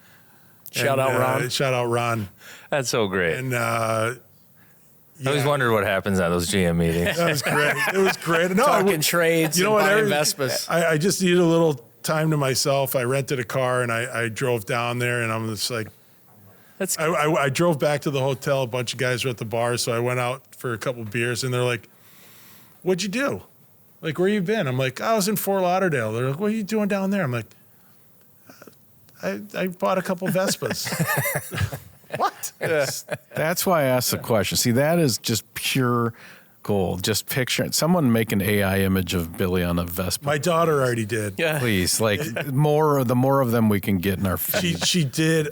Shout out Ron.
That's so great.
And
I always wondered what happens at those GM meetings.
that was great. It was great. No,
Talking trades, and buying Vespas.
I just needed a little time to myself. I rented a car and I drove down there, and I'm just like, I drove back to the hotel. A bunch of guys were at the bar, so I went out for a couple beers, and they're like, "What'd you do? Like, where you been?" I'm like, "I was in Fort Lauderdale." They're like, "What are you doing down there?" I'm like, I bought a couple Vespas. What?
That's why I asked the question. See, that is just pure gold. Just picture someone make an AI image of Billy on a Vespa.
My daughter already did.
Yeah.
Please, like the more of them we can get in our feed.
She did.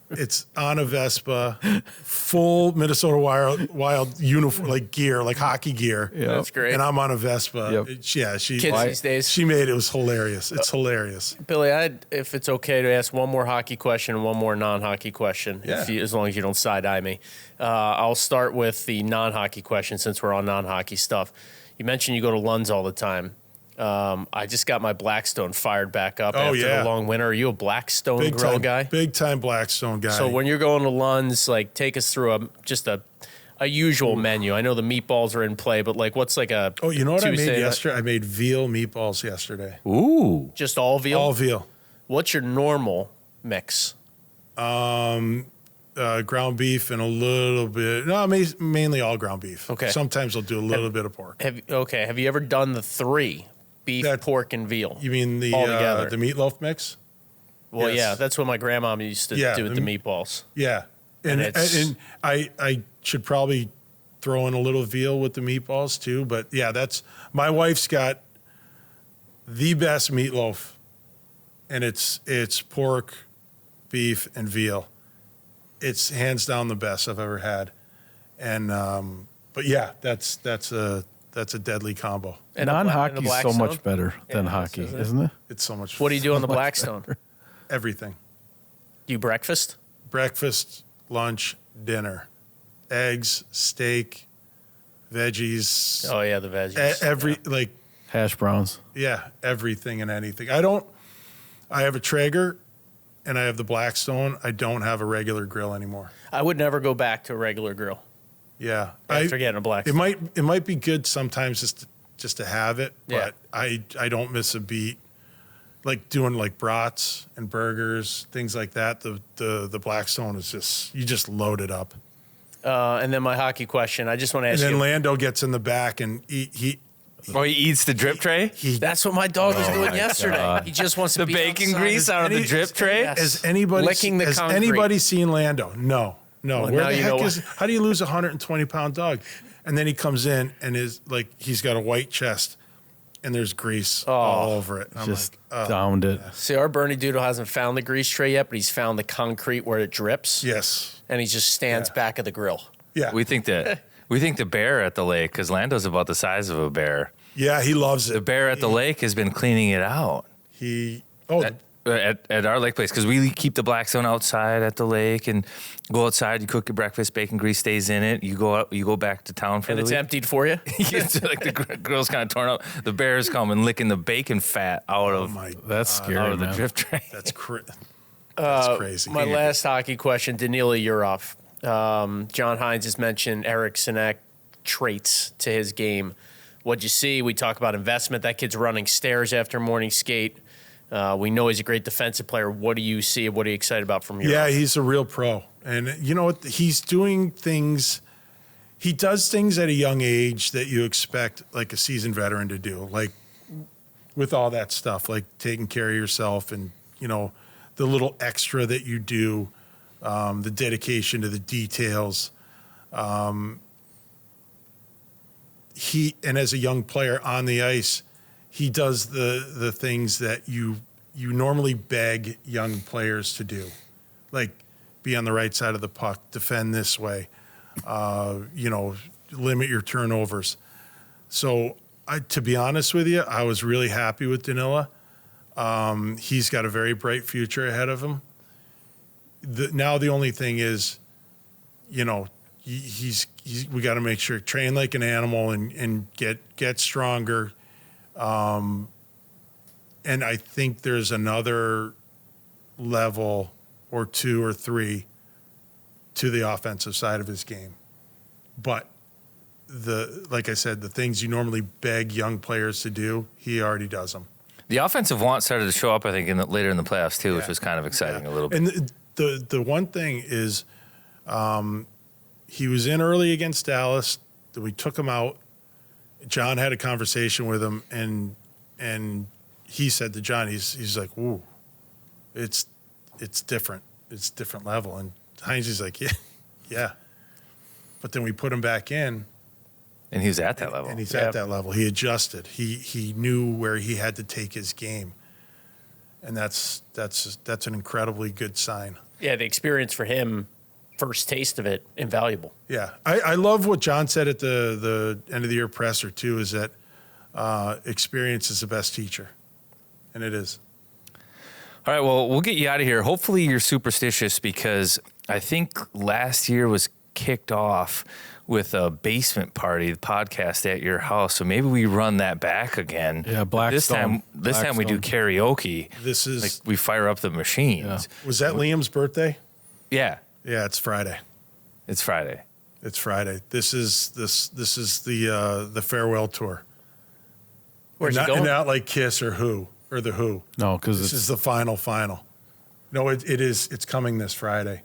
It's on a Vespa, full Minnesota Wild uniform, like gear, like hockey gear.
Yeah.
That's great.
And I'm on a Vespa.
Yep.
She
Kids these days.
She made it. It was hilarious. It's hilarious.
Billy, if it's okay to ask one more hockey question and one more non-hockey question,
Yeah.
as long as you don't side-eye me. I'll start with the non-hockey question since we're on non-hockey stuff. You mentioned you go to Lund's all the time. I just got my Blackstone fired back up after the long winter. Are you a Blackstone grill guy?
Big time Blackstone guy.
So when you're going to Lund's, like, take us through a usual menu. I know the meatballs are in play, but like, what's like a
you know what I made
Tuesday
yesterday? I made veal meatballs yesterday.
Ooh.
just all veal?
All veal.
What's your normal mix?
Ground beef and a little bit. No, mainly all ground beef.
Okay.
Sometimes I'll do a little bit of pork.
Have you ever done the 3? Beef, pork, and veal?
You mean the
all together?
the meatloaf mix?
Well,
Yes.
yeah, that's what my grandma used to do with the meatballs.
Yeah, and I should probably throw in a little veal with the meatballs too. But yeah, that's my wife's got the best meatloaf, and it's pork, beef, and veal. It's hands down the best I've ever had, and but yeah, that's a deadly combo.
And
non-hockey is so
Blackstone?
much better than hockey, isn't it?
It's so much.
What do you do on the Blackstone?
Everything.
Do you breakfast?
Breakfast, lunch, dinner, eggs, steak, veggies.
Oh yeah, the veggies.
Hash browns.
Yeah, everything and anything. I have a Traeger and I have the Blackstone. I don't have a regular grill anymore.
I would never go back to a regular grill
Yeah.
after getting a Blackstone.
It might be good sometimes just to have it,
Yeah.
but I don't miss a beat. Like doing like brats and burgers, things like that. The Blackstone is you just load it up.
And then my hockey question. I just want to
And
ask
then
you.
Lando gets in the back and he
eats the drip tray?
That's what my dog was doing yesterday.
God.
He just wants to
The
be
bacon
outside.
grease out of the drip tray?
Yes.
Has anybody
Licking the
has
concrete.
anybody seen Lando? No.
Well,
Where
now
the
you
heck
know
is? How do you lose a 120-pound dog? And then he comes in and is like he's got a white chest and there's grease all over it. And I'm
Just
like,
downed it.
See, our Bernie Doodle hasn't found the grease tray yet, but he's found the concrete where it drips.
yes,
And he just stands back of the grill.
yeah,
We think the bear at the lake, because Lando's about the size of a bear.
yeah. He loves
The
it.
bear at the lake has been cleaning it out.
The
at our lake place, because we keep the black zone outside at the lake and go outside. You cook your breakfast, bacon grease stays in it. You go out, you go back to town for
And
the
it's
week.
emptied for you?
It's like the grill's kind of torn up. The bears come and licking the bacon fat out
Oh
of
my,
That's scary,
out of the
man.
drift tray.
that's that's crazy.
My last hockey question, Danila, you're off. John Hines has mentioned Eric Sinek traits to his game. What'd you see? We talk about investment. That kid's running stairs after morning skate. We know he's a great defensive player. What do you see? What are you excited about from your?
Yeah, he's a real pro. And you know what? He's doing things. He does things at a young age that you expect like a seasoned veteran to do, like with all that stuff, like taking care of yourself and, you know, the little extra that you do, the dedication to the details. And as a young player on the ice, he does the things that you normally beg young players to do, like be on the right side of the puck, defend this way, you know, limit your turnovers. So, to be honest with you, I was really happy with Danila. He's got a very bright future ahead of him. Now the only thing is, you know, we got to make sure train like an animal and get stronger. And I think there's another level or two or three to the offensive side of his game. But like I said, the things you normally beg young players to do, he already does them.
The offensive want started to show up, I think, later in the playoffs too, which was kind of exciting a little bit.
And the one thing is, he was in early against Dallas. Then we took him out. John had a conversation with him, and he said to John, he's like, "Ooh, it's different. It's a different level." And Heinz is like, "Yeah." But then we put him back in,
And he was at that level.
and he's at that level. He adjusted. He knew where he had to take his game, and that's an incredibly good sign.
Yeah, the experience for him, first taste of it, invaluable.
Yeah, I love what John said at the end of the year presser too. Is that experience is the best teacher, and it is.
All right, well, we'll get you out of here. Hopefully you're superstitious, because I think last year was kicked off with a basement party, the podcast at your house. So maybe we run that back again.
Yeah,
This time we do
Blackstone.
karaoke.
This is
Like we fire up the machines.
was that Liam's birthday?
Yeah,
Yeah, it's Friday.
it's Friday.
It's Friday. This is the farewell tour.
Where's
not,
he going?
Not like Kiss or Who or the Who.
No, because
This
it's
is the final. No, it is. It's coming this Friday.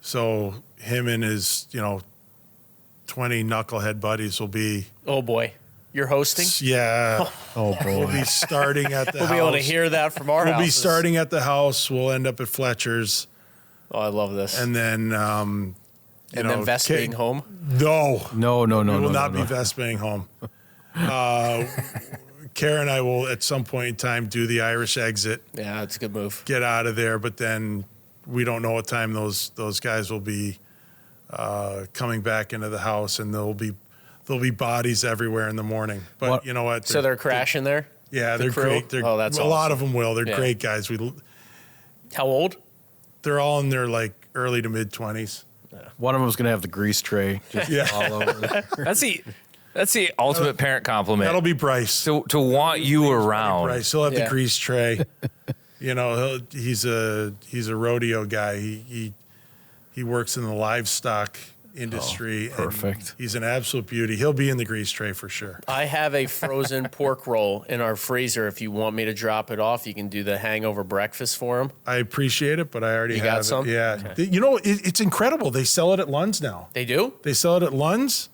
So him and his 20 knucklehead buddies will be.
Oh boy, you're hosting.
Yeah,
oh
we'll
boy.
be starting at the
We'll
house.
be able to hear that from our
We'll be
houses.
starting at the house. We'll end up at Fletcher's,
Oh, I love this.
and then
and then Vest being home.
No,
No.
we will not be Vespaing home. Kara and I will at some point in time do the Irish exit,
Yeah, it's a good move.
get out of there, but then we don't know what time those guys will be coming back into the house, and there'll be bodies everywhere in the morning. But
What-
you know what?
So they're crashing there.
yeah,
the
they're
crew?
great.
Oh, that's
a lot
awesome.
of them will. They're
Yeah.
great guys.
How old?
They're all in their like early to mid 20s.
One of them's gonna have the grease tray just
Yeah.
all over there.
That's the ultimate parent compliment.
That'll be Bryce.
to want you around.
Bryce. He'll have
Yeah.
the grease tray. He's a rodeo guy. He works in the livestock industry. and
perfect.
He's an absolute beauty. He'll be in the grease tray for sure.
I have a frozen pork roll in our freezer. If you want me to drop it off, you can do the hangover breakfast for him.
I appreciate it, but I already
You
have
got
it.
some?
Yeah.
Okay.
It's incredible. They sell it at Lund's now.
They do?
They sell it at Lund's.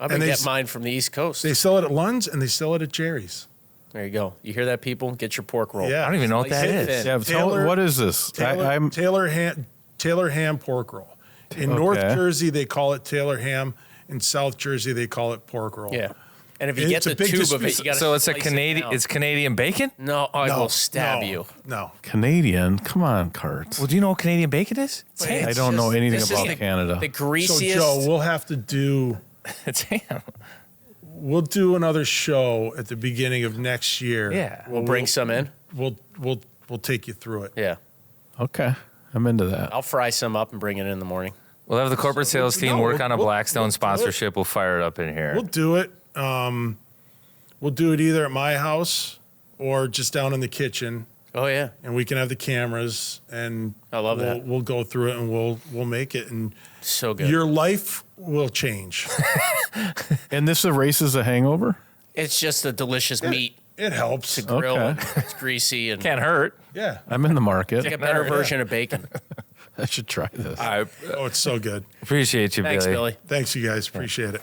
I'm
And
going to
they
get
s-
mine from the East Coast.
They sell it at Lund's, and they sell it at Jerry's.
There you go. You hear that, people? Get your pork roll.
Yeah.
I don't even know what that
Slice it
is.
thin.
Yeah,
Taylor-
what is this? I'm
Taylor ham pork roll. In North
Okay.
Jersey, they call it Taylor ham. In South Jersey, they call it pork roll.
Yeah. And if you
It's
get
a
the
big
tube of
dispute.
it, you got to
So it's a Canadian. It's Canadian bacon.
No, I
No,
will stab
no,
you.
No.
Canadian. Come on, Kurt.
Well, do you know what Canadian bacon is? It's
Wait,
ham.
I don't know anything
this is
about Canada.
The
So
greasiest.
Joe, we'll have to do.
It's ham.
We'll do another show at the beginning of next year.
Yeah.
we'll bring some in.
We'll we'll take you through it.
Yeah.
Okay. I'm into that.
I'll fry some up and bring it in the morning.
We'll have the corporate sales team
No,
work on a
we'll-
Blackstone
we'll do it.
sponsorship. We'll fire it up in here.
We'll do it. We'll do it either at my house or just down in the kitchen,
Oh, yeah.
and we can have the cameras, and
I love that.
We'll go through it, and we'll make it, and
So good.
your life will change.
And this erases a hangover?
It's just a delicious meat
It helps.
to grill.
Okay.
And it's greasy and
Can't hurt.
Yeah.
I'm in the market.
like a better version of bacon.
I should try this.
I
Oh, it's so good.
appreciate you,
Thanks, Billy.
Thanks, you guys. Appreciate it.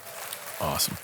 Awesome.